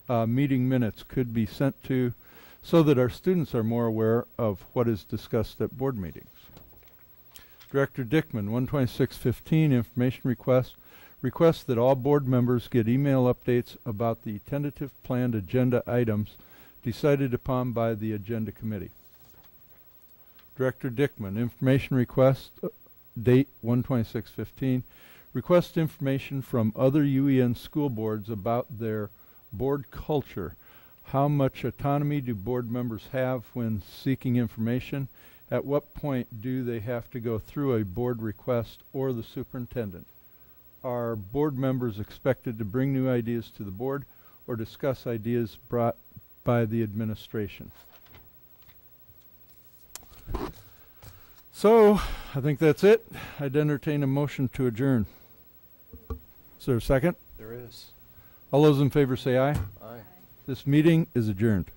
meeting minutes could be sent to so that our students are more aware of what is discussed at board meetings? Director Dickman, 1/26/15, information request. Request that all board members get email updates about the tentative planned agenda items decided upon by the agenda committee. Director Dickman, information request, date 1/26/15. Request information from other UEN school boards about their board culture. How much autonomy do board members have when seeking information? At what point do they have to go through a board request or the superintendent? Are board members expected to bring new ideas to the board or discuss ideas brought by the administration? So, I think that's it. I'd entertain a motion to adjourn. Is there a second? There is. All those in favor say aye. Aye. This meeting is adjourned.